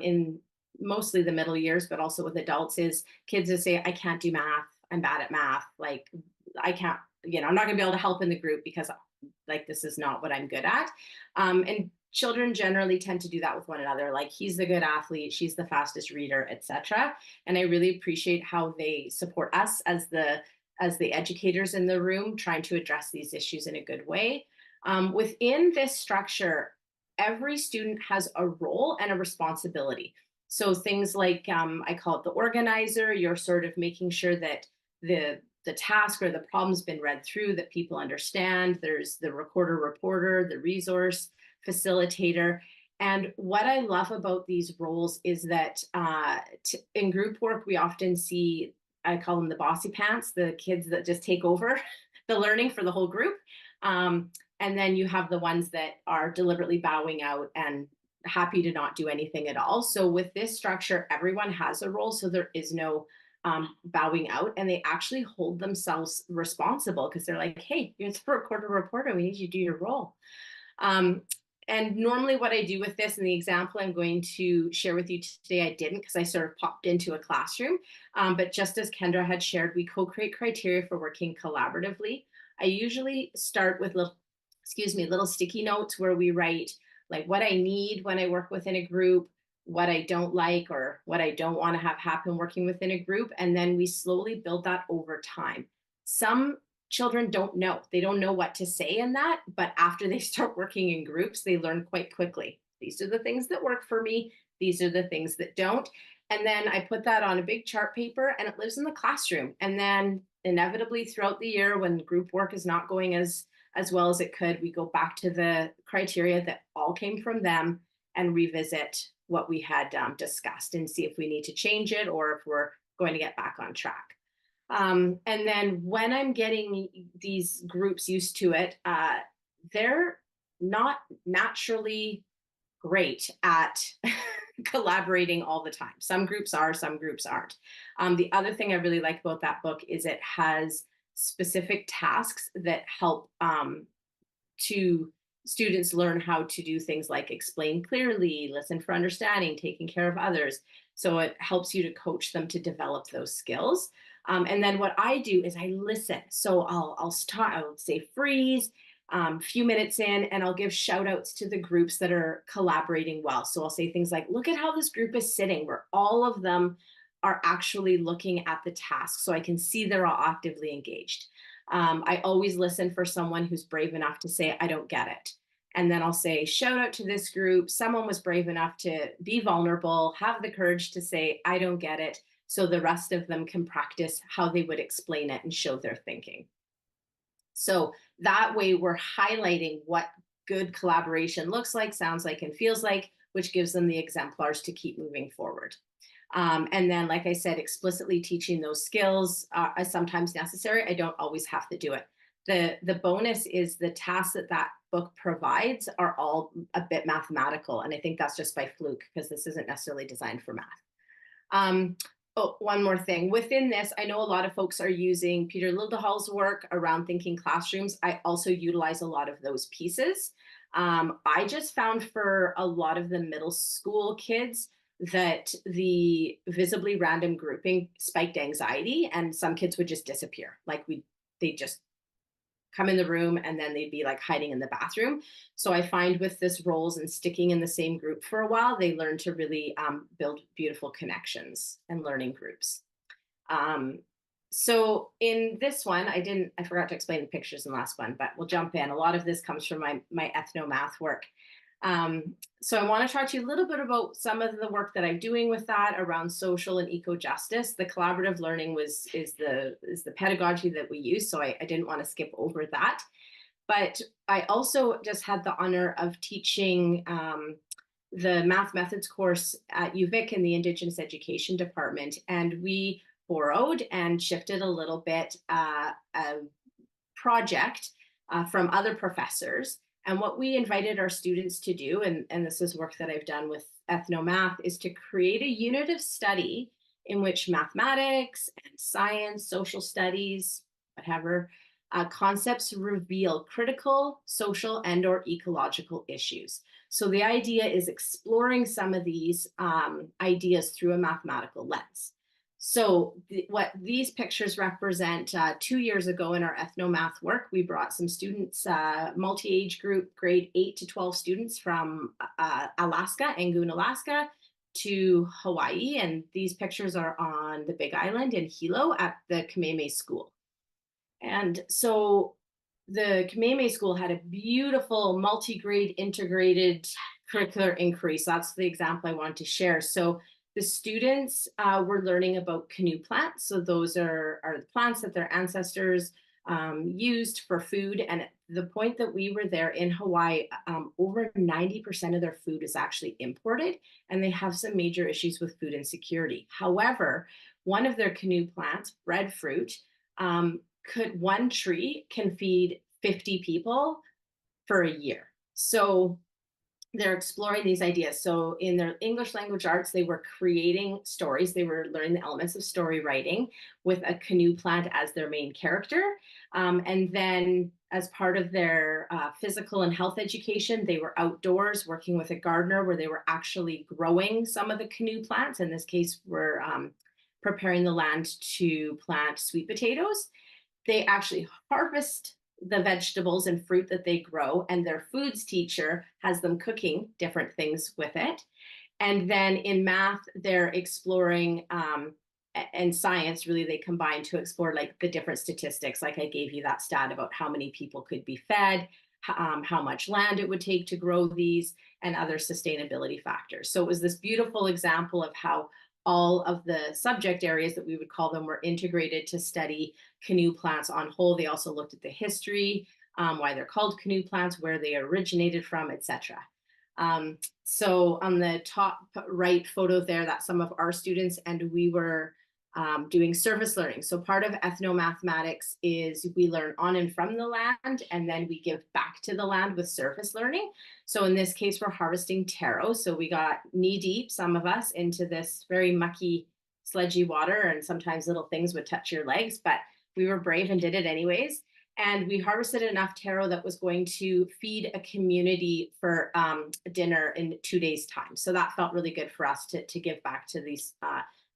in mostly the middle years, but also with adults, is kids that say, I can't do math, I'm bad at math, like I can't, I'm not gonna be able to help in the group because like this is not what I'm good at. And children generally tend to do that with one another, like he's the good athlete, she's the fastest reader, etc. And I really appreciate how they support us as the educators in the room trying to address these issues in a good way. Within this structure, every student has a role and a responsibility. So things like, I call it the organizer, you're sort of making sure that the the task or the problem's been read through, that people understand. There's the recorder reporter, the resource facilitator. And what I love about these roles is that in group work, we often see, I call them the bossy pants, the kids that just take over the learning for the whole group. And then you have the ones that are deliberately bowing out and happy to not do anything at all. So with this structure, everyone has a role. So there is no bowing out, and they actually hold themselves responsible because they're like, hey, you're the recorder reporter, we need you to do your role. And normally what I do with this, and the example I'm going to share with you today, I didn't because I sort of popped into a classroom. But just as Kendra had shared, we co-create criteria for working collaboratively. I usually start with little sticky notes where we write like what I need when I work within a group, what I don't like, or what I don't want to have happen working within a group. And then we slowly build that over time. Some children don't know. They don't know what to say in that, but after they start working in groups, they learn quite quickly. These are the things that work for me. These are the things that don't. And then I put that on a big chart paper and it lives in the classroom. And then inevitably throughout the year, when group work is not going as well as it could, we go back to the criteria that all came from them and revisit what we had discussed and see if we need to change it or if we're going to get back on track. And then when I'm getting these groups used to it, they're not naturally great at collaborating all the time. Some groups are, some groups aren't. The other thing I really like about that book is it has specific tasks that help to students learn how to do things like explain clearly, listen for understanding, taking care of others. So it helps you to coach them to develop those skills. And then what I do is I listen. So I'll start, I'll say freeze, few minutes in, and I'll give shout outs to the groups that are collaborating well. So I'll say things like, look at how this group is sitting, where all of them are actually looking at the task. So I can see they're all actively engaged. I always listen for someone who's brave enough to say, I don't get it. And then I'll say, shout out to this group. Someone was brave enough to be vulnerable, have the courage to say, I don't get it. So the rest of them can practice how they would explain it and show their thinking. So that way we're highlighting what good collaboration looks like, sounds like, and feels like, which gives them the exemplars to keep moving forward. And then, like I said, explicitly teaching those skills is sometimes necessary. I don't always have to do it. The bonus is the tasks that book provides are all a bit mathematical. And I think that's just by fluke because this isn't necessarily designed for math. Oh, one more thing. Within this, I know a lot of folks are using Peter Lildahl's work around thinking classrooms. I also utilize a lot of those pieces. I just found for a lot of the middle school kids that the visibly random grouping spiked anxiety, and some kids would just disappear. Like they'd just come in the room and then they'd be like hiding in the bathroom. So I find with this roles and sticking in the same group for a while, they learn to really build beautiful connections and learning groups. So in this one, I forgot to explain the pictures in the last one, but we'll jump in. A lot of this comes from my ethno-math work. So I want to talk to you a little bit about some of the work that I'm doing with that around social and eco-justice. The collaborative learning is the pedagogy that we use, so I didn't want to skip over that. But I also just had the honor of teaching the math methods course at UVic in the Indigenous Education Department, and we borrowed and shifted a little bit a project from other professors. And what we invited our students to do, and this is work that I've done with ethnomath, is to create a unit of study in which mathematics and science, social studies, whatever, concepts reveal critical, social, and/or ecological issues. So the idea is exploring some of these ideas through a mathematical lens. So what these pictures represent, 2 years ago in our ethnomath work, we brought some students, multi-age group, grade 8 to 12 students from Alaska, Angoon, Alaska, to Hawaii. And these pictures are on the Big Island in Hilo at the Kamehameha School. And so the Kamehameha School had a beautiful multi-grade integrated curricular increase. That's the example I wanted to share. So The students were learning about canoe plants. So those are the plants that their ancestors used for food. And at the point that we were there in Hawaii, over 90% of their food is actually imported, and they have some major issues with food insecurity. However, one of their canoe plants, breadfruit, one tree can feed 50 people for a year. So they're exploring these ideas. So in their English language arts, they were creating stories. They were learning the elements of story writing with a canoe plant as their main character. And then as part of their physical and health education, they were outdoors working with a gardener where they were actually growing some of the canoe plants. In this case, we're preparing the land to plant sweet potatoes. They actually harvest the vegetables and fruit that they grow, and their foods teacher has them cooking different things with it. And then in math, they're exploring, and science, really, they combine to explore like the different statistics. Like I gave you that stat about how many people could be fed, how much land it would take to grow these, and other sustainability factors. So it was this beautiful example of how all of the subject areas that we would call them were integrated to study canoe plants on whole. They also looked at the history, why they're called canoe plants, where they originated from, etc. So on the top right photo there, that's some of our students, and we were doing surface learning. So part of ethnomathematics is we learn on and from the land, and then we give back to the land with surface learning. So in this case, we're harvesting taro. So we got knee deep, some of us, into this very mucky, sludgy water, and sometimes little things would touch your legs, but we were brave and did it anyways. And we harvested enough taro that was going to feed a community for dinner in 2 days' time. So that felt really good for us to give back to these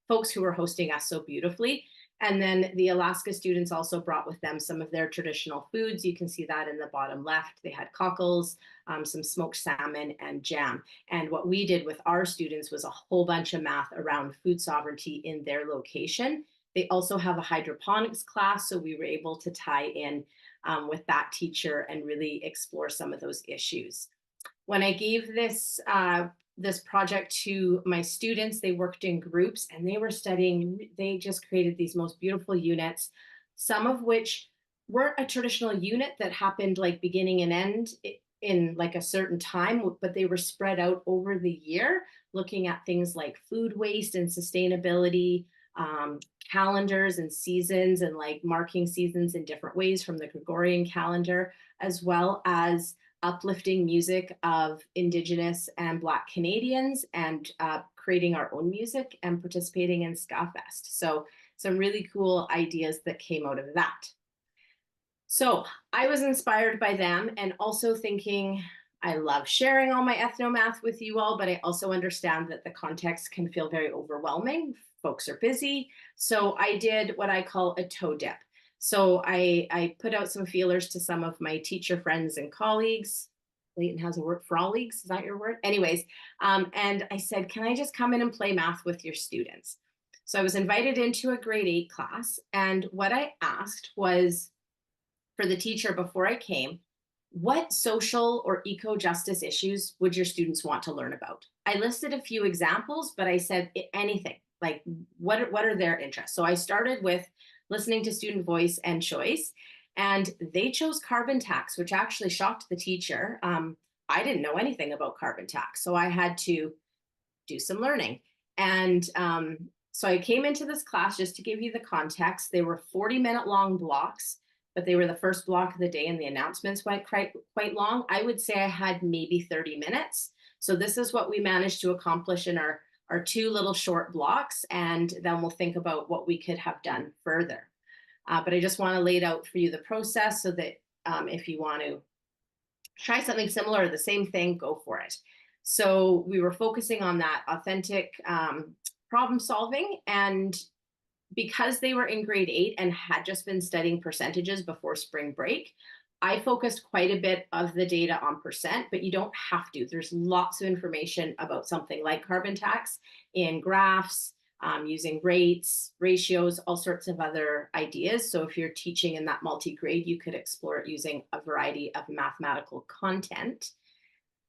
folks who were hosting us so beautifully. And then the Alaska students also brought with them some of their traditional foods. You can see that in the bottom left. They had cockles, some smoked salmon, and jam. And what we did with our students was a whole bunch of math around food sovereignty in their location. They also have a hydroponics class, so we were able to tie in with that teacher and really explore some of those issues. When I gave this project to my students, they worked in groups and they were studying, they just created these most beautiful units, some of which weren't a traditional unit that happened like beginning and end in like a certain time, but they were spread out over the year, looking at things like food waste and sustainability, calendars and seasons, and like marking seasons in different ways from the Gregorian calendar, as well as uplifting music of Indigenous and Black Canadians, and creating our own music and participating in Ska Fest. So some really cool ideas that came out of that. So I was inspired by them, and also thinking, I love sharing all my ethnomath with you all, but I also understand that the context can feel very overwhelming. Folks are busy. So I did what I call a toe dip. So I put out some feelers to some of my teacher friends and colleagues. Leyton has a word, frolics, is that your word? Anyways, and I said, can I just come in and play math with your students? So I was invited into a grade 8 class, and what I asked was for the teacher before I came, what social or eco-justice issues would your students want to learn about? I listed a few examples, but I said anything, like what are their interests? So I started with listening to student voice and choice, and they chose carbon tax, which actually shocked the teacher. I didn't know anything about carbon tax, so I had to do some learning. And so I came into this class, just to give you the context, they were 40-minute long blocks, but they were the first block of the day, and the announcements went quite long. I would say I had maybe 30 minutes. So this is what we managed to accomplish in our 2 little short blocks, and then we'll think about what we could have done further. But I just want to lay it out for you the process, so that if you want to try something similar or the same thing, go for it. So we were focusing on that authentic problem solving, and because they were in grade 8 and had just been studying percentages before spring break, I focused quite a bit of the data on percent, but you don't have to. There's lots of information about something like carbon tax in graphs, using rates, ratios, all sorts of other ideas. So if you're teaching in that multi-grade, you could explore it using a variety of mathematical content.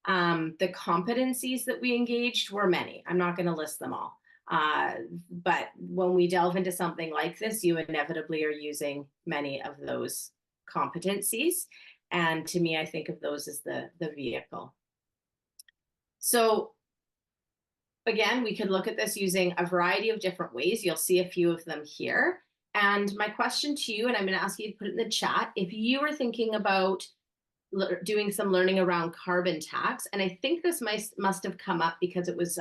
The competencies that we engaged were many. I'm not going to list them all. But when we delve into something like this, you inevitably are using many of those competencies. And to me, I think of those as the vehicle. So again, we could look at this using a variety of different ways. You'll see a few of them here. And my question to you, and I'm going to ask you to put it in the chat, if you were thinking about doing some learning around carbon tax, and I think this must have come up because it was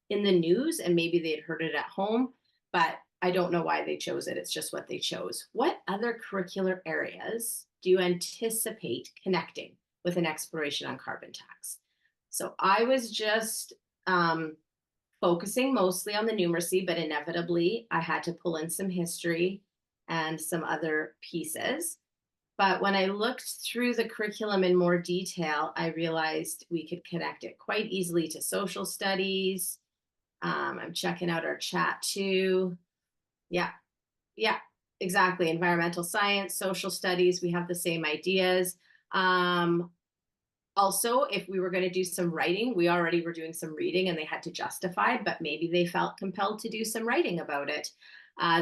in the news and maybe they had heard it at home, but I don't know why they chose it. It's just what they chose. What other curricular areas do you anticipate connecting with an exploration on carbon tax? So I was just focusing mostly on the numeracy, but inevitably I had to pull in some history and some other pieces. But when I looked through the curriculum in more detail, I realized we could connect it quite easily to social studies. I'm checking out our chat too. Yeah, exactly. Environmental science, social studies, we have the same ideas. Also, if we were going to do some writing, we already were doing some reading and they had to justify, but maybe they felt compelled to do some writing about it.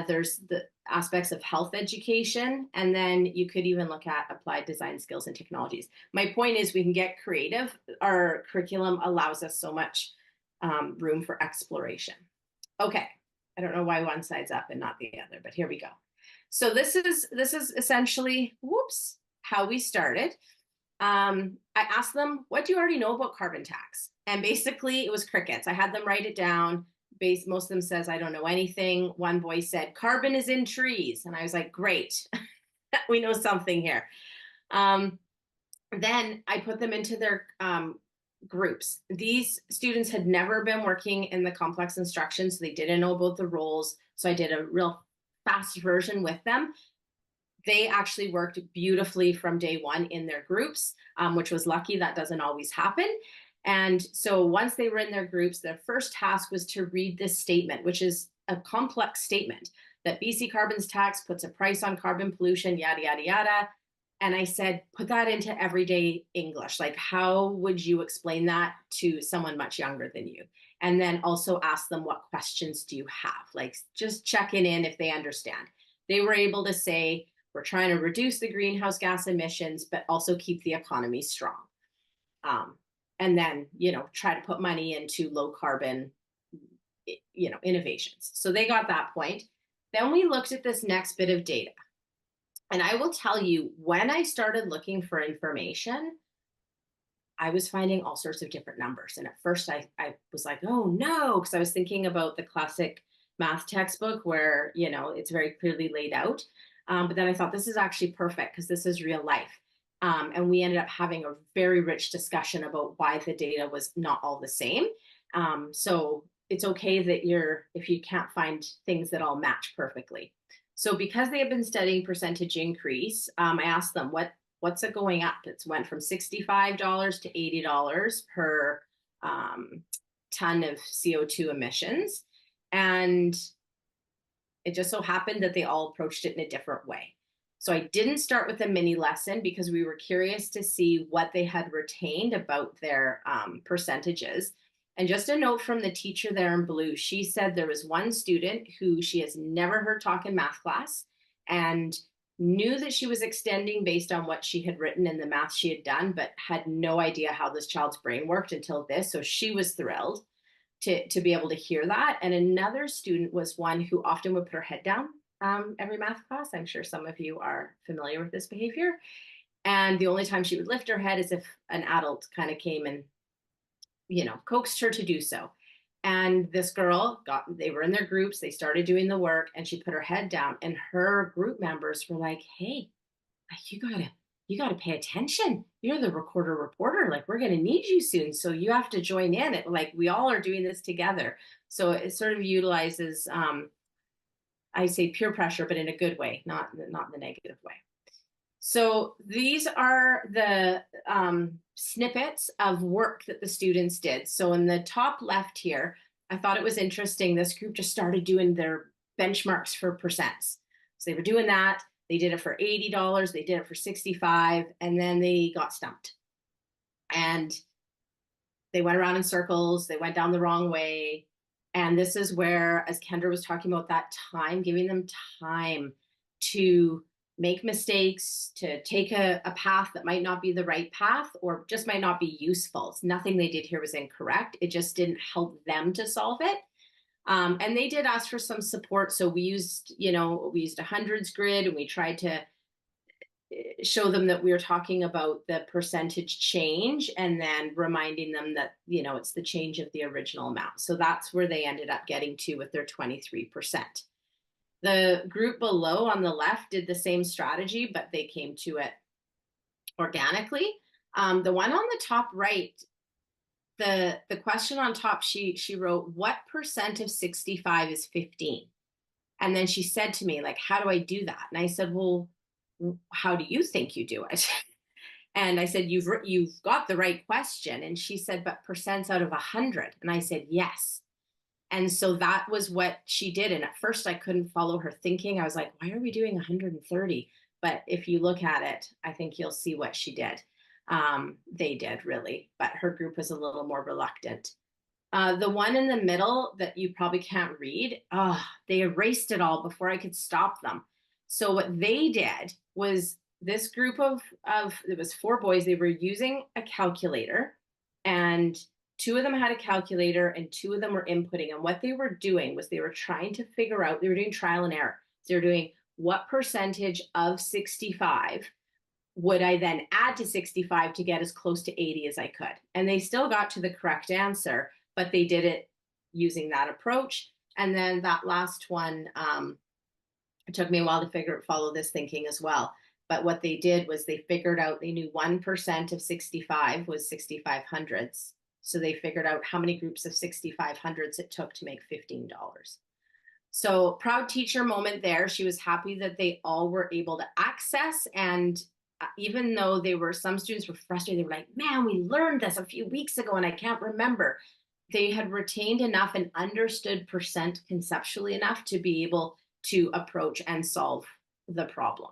There's the aspects of health education, and then you could even look at applied design skills and technologies. My point is we can get creative. Our curriculum allows us so much room for exploration. Okay, I don't know why one side's up and not the other, but here we go. So this is essentially, whoops, how we started. I asked them, what do you already know about carbon tax? And basically it was crickets. I had them write it down. Most of them says, I don't know anything. One boy said, carbon is in trees. And I was like, great, we know something here. Then I put them into their groups. These students had never been working in the complex instruction, so they didn't know about the roles. So I did a real fast version with them. They actually worked beautifully from day one in their groups, which was lucky. That doesn't always happen. And so once they were in their groups, their first task was to read this statement, which is a complex statement that BC Carbon's tax puts a price on carbon pollution, yada, yada, yada. And I said, put that into everyday English. Like, how would you explain that to someone much younger than you? And then also ask them, what questions do you have? Like, just checking in if they understand. They were able to say, we're trying to reduce the greenhouse gas emissions, but also keep the economy strong. And then, try to put money into low carbon, innovations. So they got that point. Then we looked at this next bit of data. And I will tell you, when I started looking for information, I was finding all sorts of different numbers. And at first I was like, oh no, because I was thinking about the classic math textbook where, it's very clearly laid out. But then I thought this is actually perfect because this is real life. And we ended up having a very rich discussion about why the data was not all the same. So it's okay that if you can't find things that all match perfectly. So because they have been studying percentage increase, I asked them, what's it going up? It's went from $65 to $80 per ton of CO2 emissions. And it just so happened that they all approached it in a different way. So I didn't start with a mini lesson because we were curious to see what they had retained about their percentages. And just a note from the teacher there in blue, she said there was one student who she has never heard talk in math class and knew that she was extending based on what she had written in the math she had done, but had no idea how this child's brain worked until this. So she was thrilled to be able to hear that. And another student was one who often would put her head down every math class. I'm sure some of you are familiar with this behavior. And the only time she would lift her head is if an adult kind of came and coaxed her to do so. And this girl they were in their groups, they started doing the work, and she put her head down, and her group members were like, hey, you gotta pay attention. You're the reporter. Like, we're gonna need you soon. So you have to join in. Like, we all are doing this together. So it sort of utilizes, I say peer pressure, but in a good way, not in the negative way. So these are the snippets of work that the students did. So in the top left here, I thought it was interesting. This group just started doing their benchmarks for percents. So they were doing that. They did it for $80. They did it for $65. And then they got stumped. And they went around in circles. They went down the wrong way. And this is where, as Kendra was talking about, that time, giving them time to make mistakes, to take a path that might not be the right path or just might not be useful. Nothing they did here was incorrect. It just didn't help them to solve it. And they did ask for some support. So we used, we used a hundreds grid, and we tried to show them that we were talking about the percentage change and then reminding them that, it's the change of the original amount. So that's where they ended up getting to with their 23%. The group below on the left did the same strategy, but they came to it organically. The one on the top right, the question on top, she wrote, what percent of 65 is 15? And then she said to me, like, how do I do that? And I said, well, how do you think you do it? And I said, you've got the right question. And she said, but percents out of 100. And I said, yes. And so that was what she did. And at first I couldn't follow her thinking. I was like, why are we doing 130? But if you look at it, I think you'll see what she did. They did really, but her group was a little more reluctant. The one in the middle that you probably can't read, they erased it all before I could stop them. So what they did was, this group of it was 4 boys, they were using a calculator, and 2 of them had a calculator and 2 of them were inputting. And what they were doing was they were trying to figure out, they were doing trial and error. So they were doing, what percentage of 65 would I then add to 65 to get as close to 80 as I could? And they still got to the correct answer, but they did it using that approach. And then that last one, it took me a while to follow this thinking as well. But what they did was they figured out, they knew 1% of 65 was 6,500s. So they figured out how many groups of 6,500s it took to make $15. So proud teacher moment there. She was happy that they all were able to access. And even though some students were frustrated, they were like, man, we learned this a few weeks ago and I can't remember. They had retained enough and understood percent conceptually enough to be able to approach and solve the problem.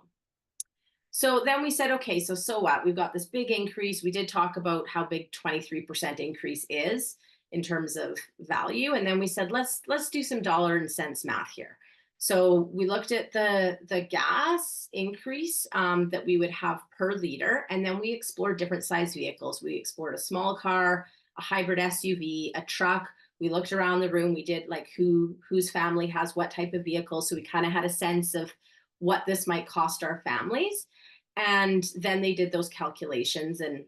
So then we said, okay, so what? We've got this big increase. We did talk about how big 23% increase is in terms of value. And then we said, let's do some dollar and cents math here. So we looked at the gas increase that we would have per liter. And then we explored different size vehicles. We explored a small car, a hybrid SUV, a truck. We looked around the room. We did like whose family has what type of vehicle. So we kind of had a sense of what this might cost our families. And then they did those calculations, and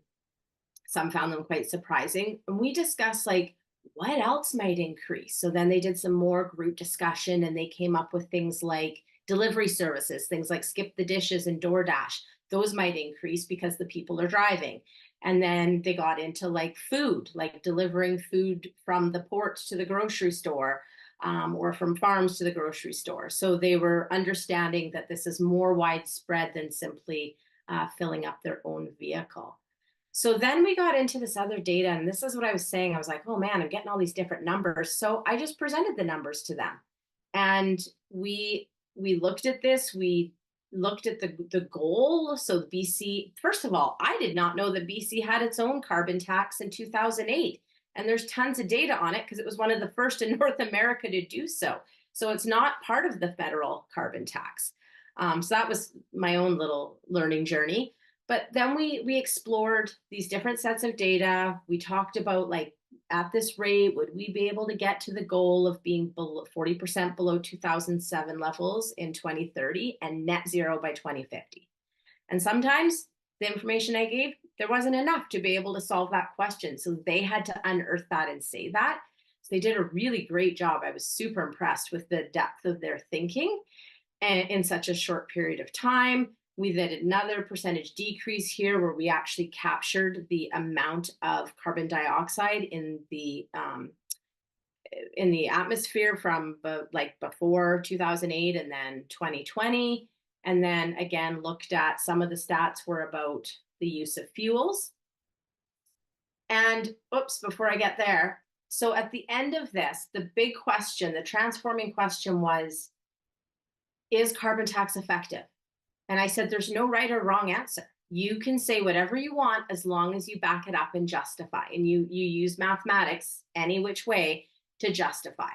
some found them quite surprising. And we discussed like, what else might increase? So then they did some more group discussion, and they came up with things like delivery services, things like Skip the Dishes and DoorDash. Those might increase because the people are driving. And then they got into like food, like delivering food from the ports to the grocery store, or from farms to the grocery store. So they were understanding that this is more widespread than simply filling up their own vehicle. So then we got into this other data, and this is what I was saying. I was like, oh man, I'm getting all these different numbers. So I just presented the numbers to them. And we looked at this, we looked at the goal. So BC, first of all, I did not know that BC had its own carbon tax in 2008. And there's tons of data on it because it was one of the first in North America to do so. So it's not part of the federal carbon tax. So that was my own little learning journey. But then we explored these different sets of data. We talked about, like, at this rate, would we be able to get to the goal of being below 40% below 2007 levels in 2030 and net zero by 2050? And sometimes the information I gave, there wasn't enough to be able to solve that question. So they had to unearth that and say that. So they did a really great job. I was super impressed with the depth of their thinking in such a short period of time. We did another percentage decrease here where we actually captured the amount of carbon dioxide in the atmosphere from before 2008 and then 2020. And then again, looked at some of the stats were about the use of fuels. And before I get there. So at the end of this, the big question, the transforming question was, is carbon tax effective? And I said, there's no right or wrong answer. You can say whatever you want as long as you back it up and justify. And you use mathematics any which way to justify.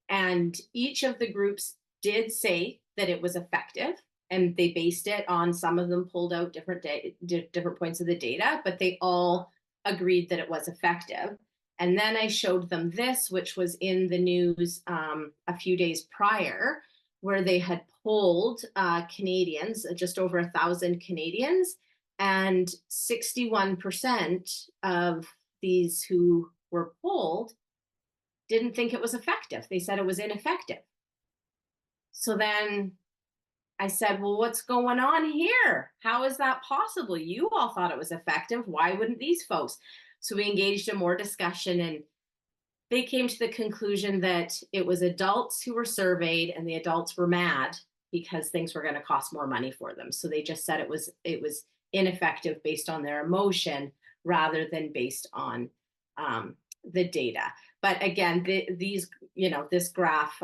And each of the groups did say that it was effective, and they based it on, some of them pulled out different points of the data, but they all agreed that it was effective. And then I showed them this, which was in the news a few days prior, where they had polled Canadians, just over 1,000 Canadians, and 61% of these who were polled didn't think it was effective. They said it was ineffective. So then I said, well, what's going on here? How is that possible? You all thought it was effective. Why wouldn't these folks? So we engaged in more discussion, and they came to the conclusion that it was adults who were surveyed, and the adults were mad because things were going to cost more money for them. So they just said it was ineffective based on their emotion rather than based on the data. But again, this graph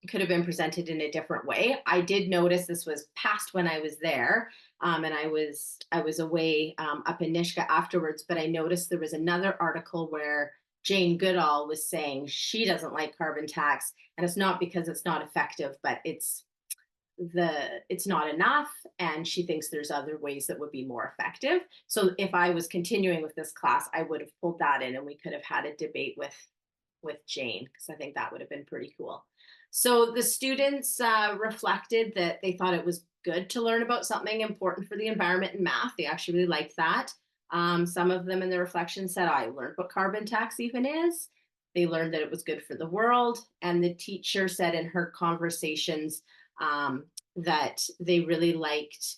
could have been presented in a different way. I did notice this was past when I was there, and I was away up in Nisga'a afterwards, but I noticed there was another article where Jane Goodall was saying she doesn't like carbon tax, and it's not because it's not effective, but it's not enough, and she thinks there's other ways that would be more effective. So if I was continuing with this class, I would have pulled that in, and we could have had a debate with Jane, because I think that would have been pretty cool. So the students reflected that they thought it was good to learn about something important for the environment in math. They actually really liked that. Some of them in the reflection said, I learned what carbon tax even is. They learned that it was good for the world. And the teacher said in her conversations that they really liked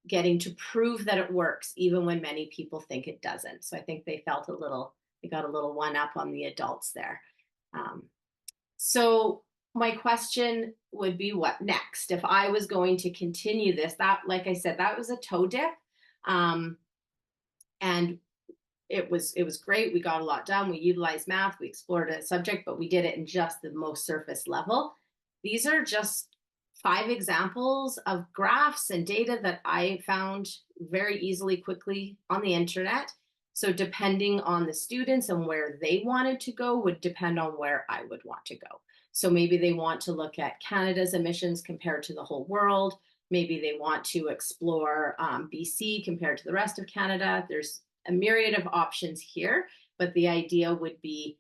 getting to prove that it works, even when many people think it doesn't. So I think they got a little one up on the adults there. So my question would be, what next? If I was going to continue this, that, like I said, that was a toe dip. And it was great. We got a lot done. We utilized math. We explored a subject, but we did it in just the most surface level. These are just 5 examples of graphs and data that I found very easily, quickly on the internet. So depending on the students and where they wanted to go would depend on where I would want to go. So maybe they want to look at Canada's emissions compared to the whole world. Maybe they want to explore BC compared to the rest of Canada. There's a myriad of options here, but the idea would be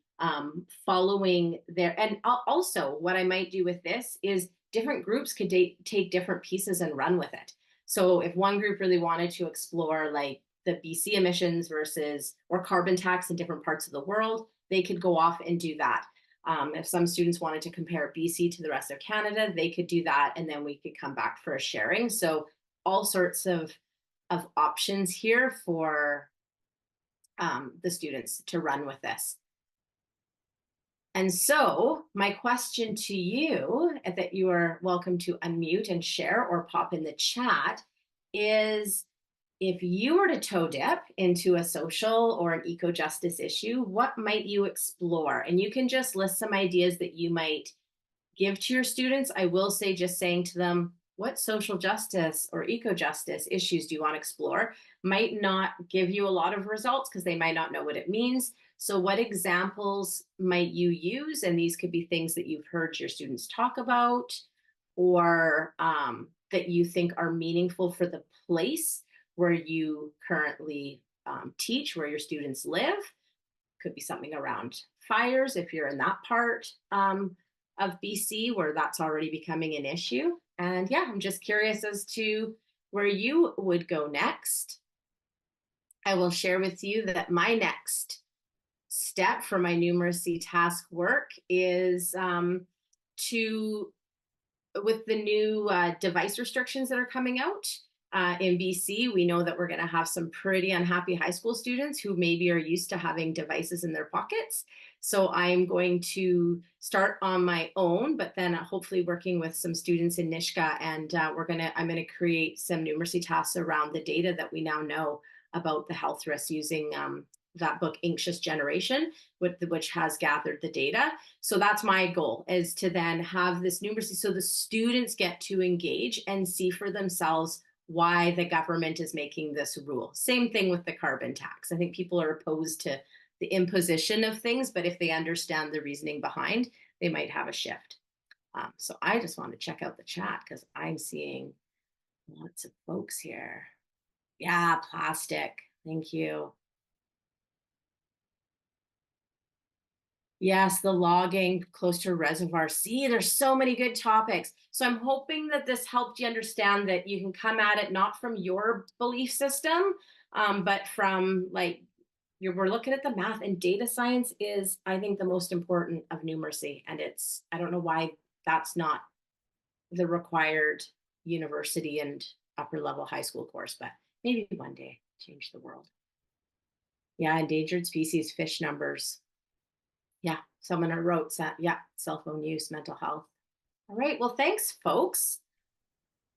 following there. And also what I might do with this is different groups could take different pieces and run with it. So if one group really wanted to explore like the BC emissions or carbon tax in different parts of the world, they could go off and do that. If some students wanted to compare BC to the rest of Canada, they could do that, and then we could come back for a sharing. So all sorts of options here for the students to run with this. And so my question to you, that you are welcome to unmute and share or pop in the chat, is if you were to toe dip into a social or an eco-justice issue, what might you explore? And you can just list some ideas that you might give to your students. I will say, just saying to them, what social justice or eco-justice issues do you want to explore, might not give you a lot of results because they might not know what it means. So what examples might you use? And these could be things that you've heard your students talk about, or that you think are meaningful for the place where you currently teach, where your students live. Could be something around fires if you're in that part of BC where that's already becoming an issue. And yeah, I'm just curious as to where you would go next. I will share with you that my next step for my numeracy task work is with the new device restrictions that are coming out in BC, we know that we're going to have some pretty unhappy high school students who maybe are used to having devices in their pockets. So I'm going to start on my own, but then hopefully working with some students in Nisga'a, and I'm going to create some numeracy tasks around the data that we now know about the health risks using that book, Anxious Generation, which has gathered the data. So that's my goal, is to then have this numeracy so the students get to engage and see for themselves why the government is making this rule. Same thing with the carbon tax. I think people are opposed to the imposition of things, but if they understand the reasoning behind, they might have a shift. So I just want to check out the chat because I'm seeing lots of folks here. Yeah, plastic. Thank you. Yes, the logging close to a reservoir. See, there's so many good topics. So I'm hoping that this helped you understand that you can come at it not from your belief system, but from like we're looking at the math, and data science is, I think, the most important of numeracy. And it's, I don't know why that's not the required university and upper level high school course, but maybe one day change the world. Yeah, endangered species, fish numbers. Yeah, someone wrote that. Yeah, cell phone use, mental health. All right, well, thanks, folks.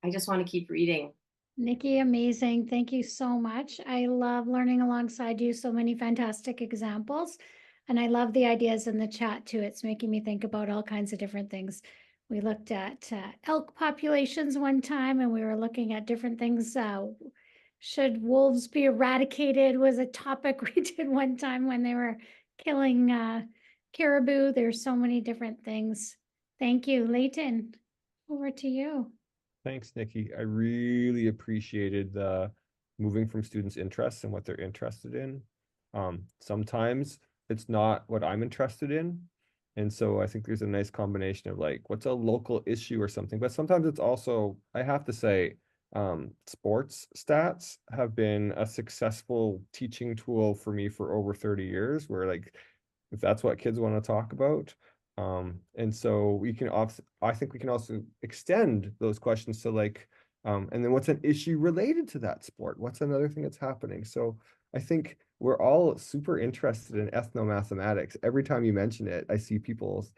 I just want to keep reading. Nikki, amazing. Thank you so much. I love learning alongside you. So many fantastic examples. And I love the ideas in the chat too. It's making me think about all kinds of different things. We looked at elk populations one time, and we were looking at different things. Should wolves be eradicated was a topic we did one time when they were killing caribou. There's so many different things. Thank you. Leyton, over to you. Thanks, Nikki. I really appreciated the moving from students' interests and what they're interested in. Sometimes it's not what I'm interested in. And so I think there's a nice combination of like, what's a local issue or something, but sometimes it's also, I have to say, sports stats have been a successful teaching tool for me for over 30 years, where like, if that's what kids want to talk about. And so we can also, I think we can also extend those questions to like, and then what's an issue related to that sport? What's another thing that's happening? So I think we're all super interested in ethnomathematics. Every time you mention it, I see people's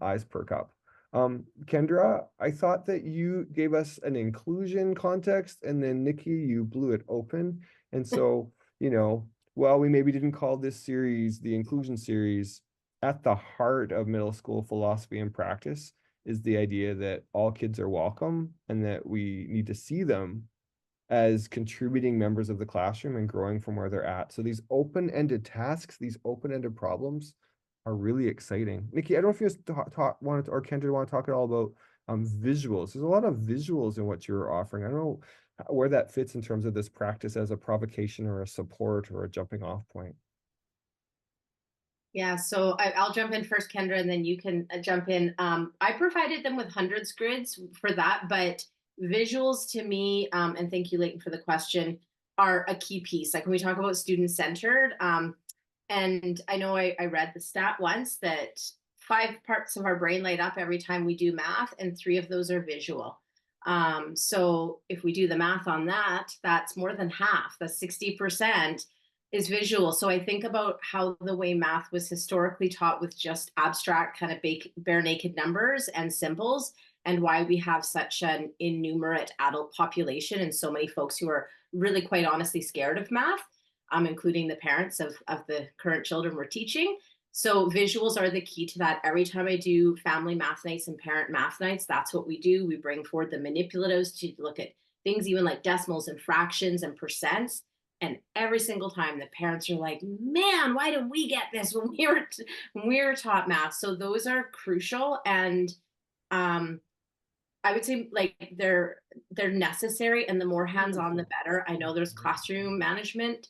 eyes perk up. Kendra, I thought that you gave us an inclusion context, and then Nikki, you blew it open. And so, you know, well, we maybe didn't call this series the inclusion series. At the heart of middle school philosophy and practice is the idea that all kids are welcome and that we need to see them as contributing members of the classroom and growing from where they're at. So these open-ended tasks, these open-ended problems are really exciting. Nikki, I don't know if you wanted to, or Kendra want to talk at all about visuals. There's a lot of visuals in what you're offering. I don't know where that fits in terms of this practice as a provocation or a support or a jumping off point. Yeah, so I'll jump in first, Kendra, and then you can jump in. I provided them with hundreds grids for that, but visuals to me, and thank you, Leyton, for the question, are a key piece. Like when we talk about student-centered, and I know I read the stat once that 5 parts of our brain light up every time we do math, and 3 of those are visual. So if we do the math on that, that's more than half, that's 60%. Is visual. So I think about how the way math was historically taught with just abstract kind of bare naked numbers and symbols, and why we have such an innumerate adult population and so many folks who are really quite honestly scared of math, including the parents of the current children we're teaching. So visuals are the key to that. Every time I do family math nights and parent math nights, that's what we do. We bring forward the manipulatives to look at things even like decimals and fractions and percents. And every single time the parents are like, man, why didn't we get this when we were taught math? So those are crucial. And I would say like they're necessary, and the more hands-on, the better. I know there's classroom management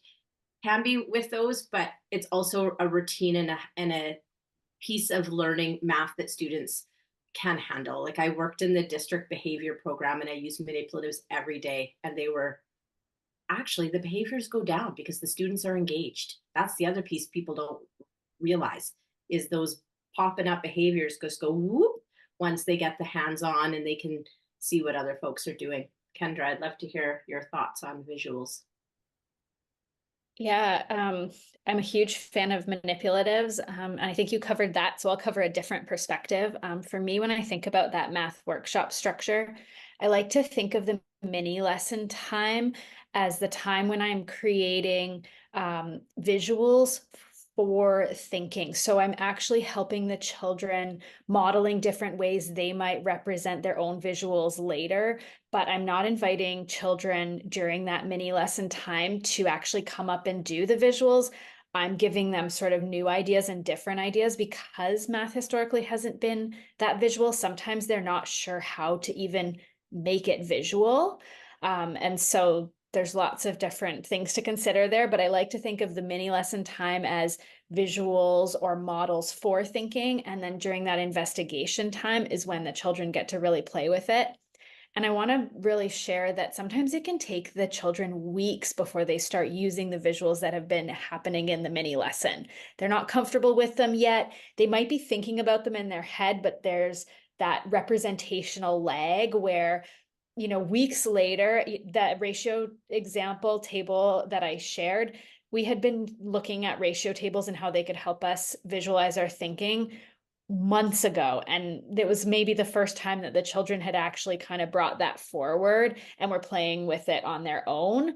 can be with those, but it's also a routine and a piece of learning math that students can handle. Like I worked in the district behavior program and I used manipulatives every day, and they were actually, the behaviors go down because the students are engaged. That's the other piece people don't realize, is those popping up behaviors just go whoop once they get the hands on and they can see what other folks are doing. Kendra, I'd love to hear your thoughts on visuals. Yeah, I'm a huge fan of manipulatives. And I think you covered that, so I'll cover a different perspective. For me, when I think about that math workshop structure, I like to think of the mini lesson time as the time when I'm creating visuals for thinking. So I'm actually helping the children, modeling different ways they might represent their own visuals later, but I'm not inviting children during that mini lesson time to actually come up and do the visuals. I'm giving them sort of new ideas and different ideas because math historically hasn't been that visual. Sometimes they're not sure how to even make it visual. And so there's lots of different things to consider there, but I like to think of the mini lesson time as visuals or models for thinking. And then during that investigation time is when the children get to really play with it. And I want to really share that sometimes it can take the children weeks before they start using the visuals that have been happening in the mini lesson. They're not comfortable with them yet. They might be thinking about them in their head, but there's that representational lag where, you know, weeks later, that ratio example table that I shared, we had been looking at ratio tables and how they could help us visualize our thinking months ago. And it was maybe the first time that the children had actually kind of brought that forward and were playing with it on their own.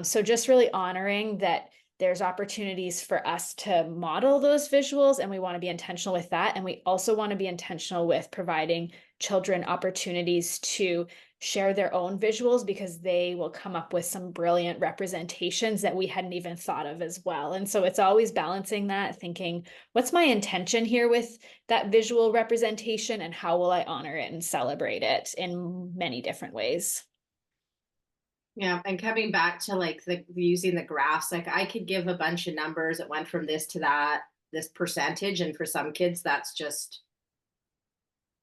So just really honoring that there's opportunities for us to model those visuals, and we want to be intentional with that. And we also want to be intentional with providing children opportunities to share their own visuals, because they will come up with some brilliant representations that we hadn't even thought of as well. And so it's always balancing that, thinking, what's my intention here with that visual representation, and how will I honor it and celebrate it in many different ways? Yeah, and coming back to like the using the graphs, like I could give a bunch of numbers. It went from this to that, this percentage, and for some kids, that's just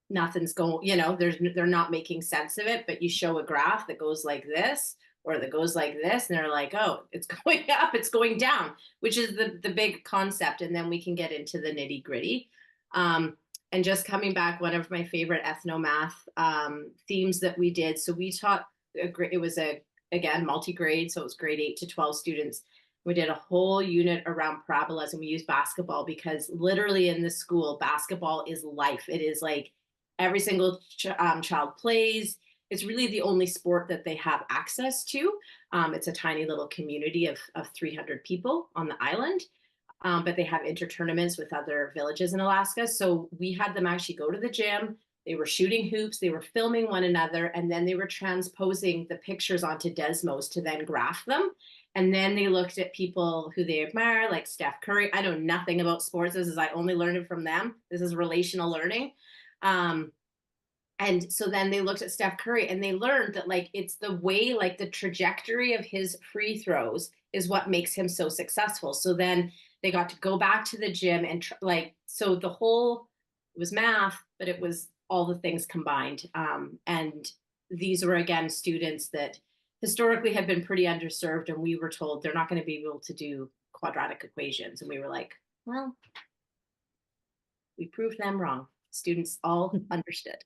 nothing's going, you know, they're not making sense of it. But you show a graph that goes like this or that goes like this, and they're like, oh, it's going up, it's going down, which is the big concept. And then we can get into the nitty gritty. And just coming back, one of my favorite ethnomath themes that we did. So we taught it was again multi-grade, so it was grade 8 to 12 students. We did a whole unit around parabolas, and we used basketball because literally in the school, basketball is life. It is like every single child plays. It's really the only sport that they have access to. It's a tiny little community of 300 people on the island, but they have inter-tournaments with other villages in Alaska. So we had them actually go to the gym. They were shooting hoops, they were filming one another, and then they were transposing the pictures onto Desmos to then graph them. And then they looked at people who they admire, like Steph Curry. I know nothing about sports. I only learned it from them. This is relational learning. And so then they looked at Steph Curry, and they learned that like it's the way, like the trajectory of his free throws is what makes him so successful. So then they got to go back to the gym and so the whole, it was math, but it was all the things combined. And these were, again, students that historically had been pretty underserved, and we were told they're not going to be able to do quadratic equations. And we were like, well, we proved them wrong. Students all understood.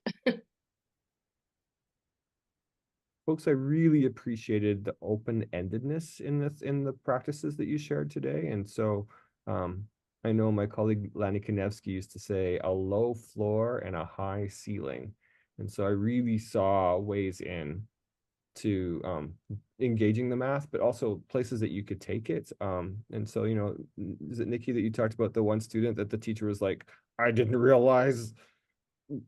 Folks, I really appreciated the open-endedness in the practices that you shared today. And so I know my colleague Lani Konevsky used to say a low floor and a high ceiling. And so I really saw ways in to engaging the math, but also places that you could take it. And so, you know, is it Nikki that you talked about the one student that the teacher was like, I didn't realize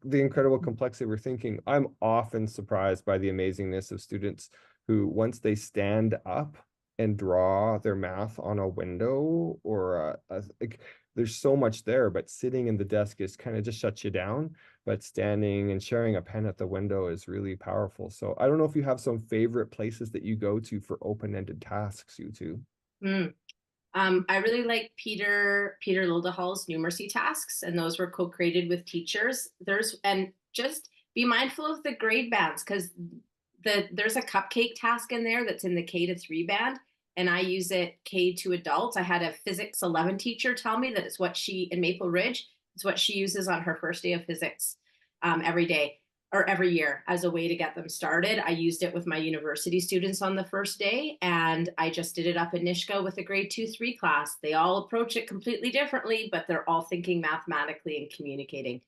the incredible complexity we're thinking. I'm often surprised by the amazingness of students who, once they stand up and draw their math on a window or like, there's so much there, but sitting in the desk is kind of just shuts you down. But standing and sharing a pen at the window is really powerful. So I don't know if you have some favorite places that you go to for open-ended tasks, you two. I really like Peter Lildehall's numeracy tasks, and those were co-created with teachers. And just be mindful of the grade bands, because there's a cupcake task in there that's in the K to 3 band, and I use it K to adults. I had a physics 11 teacher tell me that it's what in Maple Ridge, it's what she uses on her first day of physics every day or every year as a way to get them started. I used it with my university students on the first day, and I just did it up in Nishka with a grade 2-3 class. They all approach it completely differently, but they're all thinking mathematically and communicating.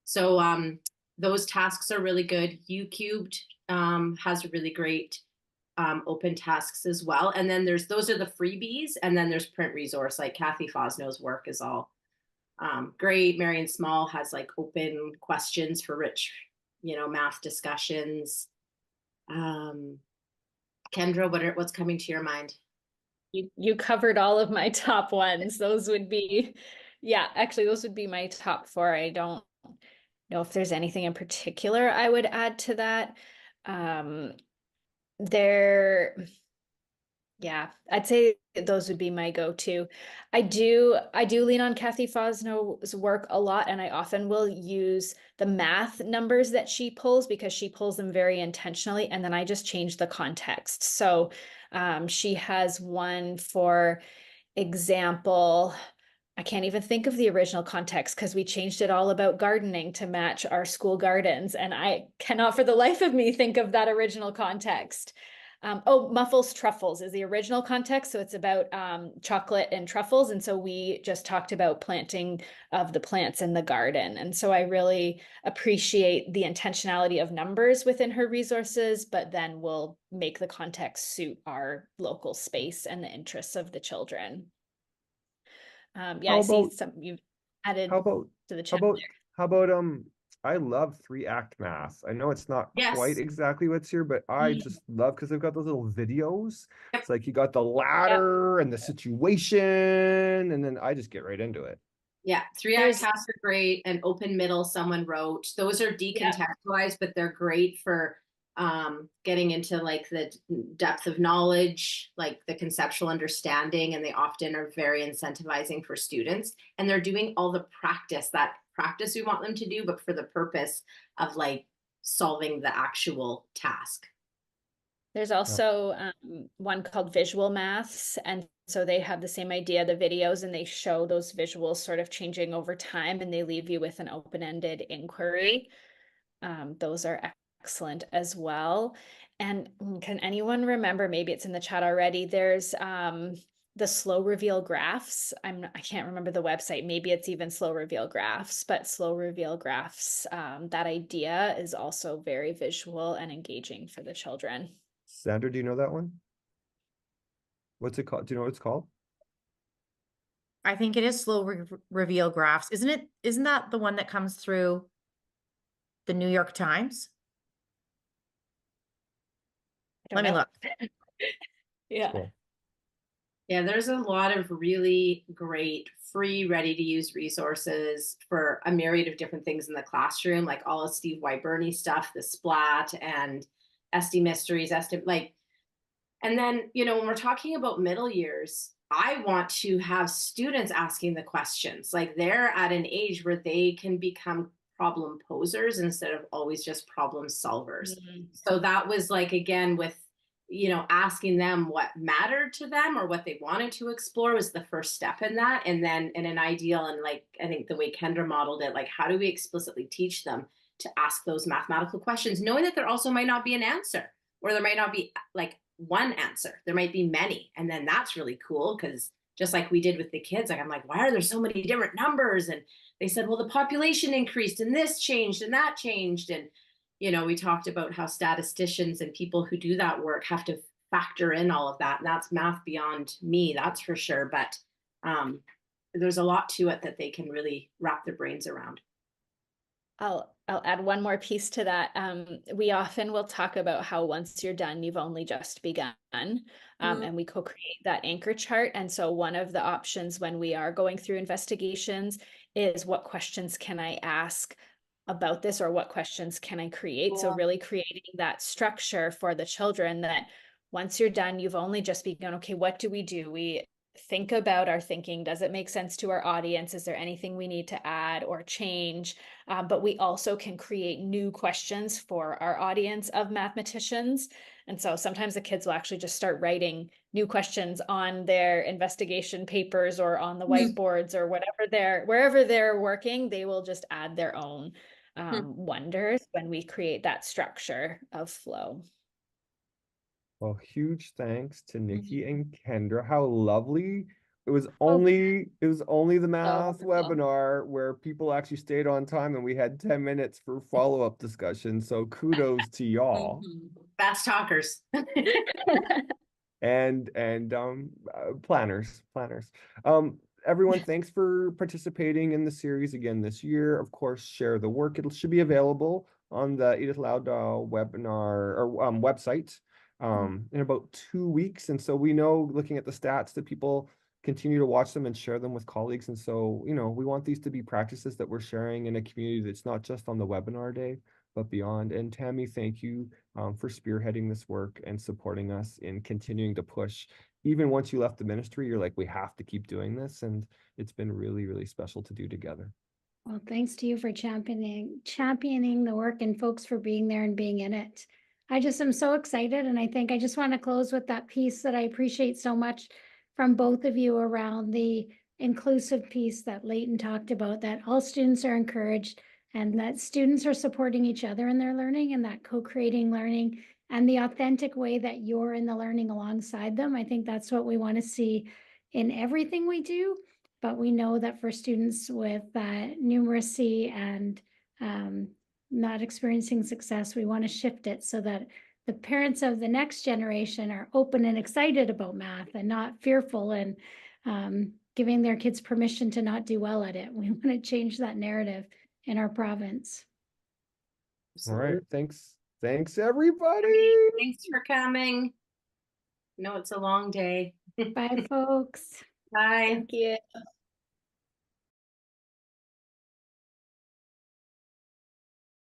So those tasks are really good. U Cubed has really great open tasks as well. And then those are the freebies, and then there's print resource, like Kathy Fosno's work is all great. Marion Small has like open questions for rich, math discussions. Kendra, what's coming to your mind? You covered all of my top ones. Those would be, yeah, actually, those would be my top four. I don't know if there's anything in particular I would add to that. There, yeah, I'd say those would be my go-to. I do lean on Kathy Fosno's work a lot, and I often will use the math numbers that she pulls because she pulls them very intentionally, and then I just change the context. So she has one, for example, I can't even think of the original context because we changed it all about gardening to match our school gardens, and I cannot for the life of me think of that original context. Oh, Muffles Truffles is the original context. So it's about chocolate and truffles. And so we just talked about planting of the plants in the garden. And so I really appreciate the intentionality of numbers within her resources, but then we'll make the context suit our local space and the interests of the children. Yeah, How I see about some you've added how about to the how chat about there. how about I love 3-act math. I know it's not quite Yes. exactly what's here, but I just love because they've got those little videos. Yep. It's like you got the ladder and the situation, and then I just get right into it. Yeah, 3-act tasks are great, and open middle someone wrote. Those are decontextualized, but they're great for getting into like the depth of knowledge, like the conceptual understanding, and they often are very incentivizing for students. And they're doing all the that practice we want them to do, but for the purpose of like solving the actual task. There's also one called Visual Maths. And so they have the same idea, the videos, and they show those visuals sort of changing over time, and they leave you with an open-ended inquiry. Those are excellent as well. And can anyone remember, maybe it's in the chat already, there's the slow reveal graphs. I can't remember the website. Maybe it's even slow reveal graphs, but slow reveal graphs, that idea is also very visual and engaging for the children. Sandra, do you know that one? What's it called? Do you know what it's called? I think it is slow reveal graphs. Isn't that the one that comes through the New York Times? Let me look. Yeah. Cool. Yeah, there's a lot of really great free, ready-to-use resources for a myriad of different things in the classroom, like all of Steve Wyburny stuff, the Splat and SD Mysteries, and then, when we're talking about middle years, I want to have students asking the questions. Like they're at an age where they can become problem posers instead of always just problem solvers. So that was like, again, with asking them what mattered to them or what they wanted to explore was the first step in that. And then in an ideal, and like, I think the way Kendra modeled it, like, how do we explicitly teach them to ask those mathematical questions, knowing that there also might not be an answer, or there might not be like one answer, there might be many. And then that's really cool, because just like we did with the kids, like, I'm like, why are there so many different numbers? And they said, well, the population increased and this changed and that changed. And we talked about how statisticians and people who do that work have to factor in all of that. And that's math beyond me, that's for sure. But there's a lot to it that they can really wrap their brains around. I'll add one more piece to that. We often will talk about how once you're done, you've only just begun, and we co-create that anchor chart. And so one of the options when we are going through investigations is, what questions can I ask about this, or what questions can I create? So really creating that structure for the children, that once you're done, you've only just begun. Okay, what do? We think about our thinking. Does it make sense to our audience? Is there anything we need to add or change? But we also can create new questions for our audience of mathematicians. And so sometimes the kids will actually just start writing new questions on their investigation papers or on the whiteboards or wherever they're working. They will just add their own wonders when we create that structure of flow. Well, huge thanks to Nikki and Kendra. How lovely. It was only the math webinar where people actually stayed on time, and we had 10 minutes for follow-up discussion. So kudos to y'all. Fast talkers. and planners. Everyone, thanks for participating in the series again this year. Of course, share the work. It should be available on the Edith Loud webinar or website in about 2 weeks. And so we know, looking at the stats, that people continue to watch them and share them with colleagues. And so, we want these to be practices that we're sharing in a community that's not just on the webinar day, but beyond. And Tammy, thank you for spearheading this work and supporting us in continuing to push. Even once you left the ministry, you're like, we have to keep doing this. And it's been really, really special to do together. Well, thanks to you for championing the work, and folks for being there and being in it. I just am so excited, and I think I just want to close with that piece that I appreciate so much from both of you around the inclusive piece that Leyton talked about, that all students are encouraged and that students are supporting each other in their learning, and that co-creating learning and the authentic way that you're in the learning alongside them. I think that's what we want to see in everything we do. But we know that for students with numeracy and not experiencing success, we want to shift it so that the parents of the next generation are open and excited about math and not fearful and giving their kids permission to not do well at it. We want to change that narrative in our province. All right. Thanks. Thanks, everybody. Thanks for coming. No, it's a long day. Bye, folks. Bye. Thank you.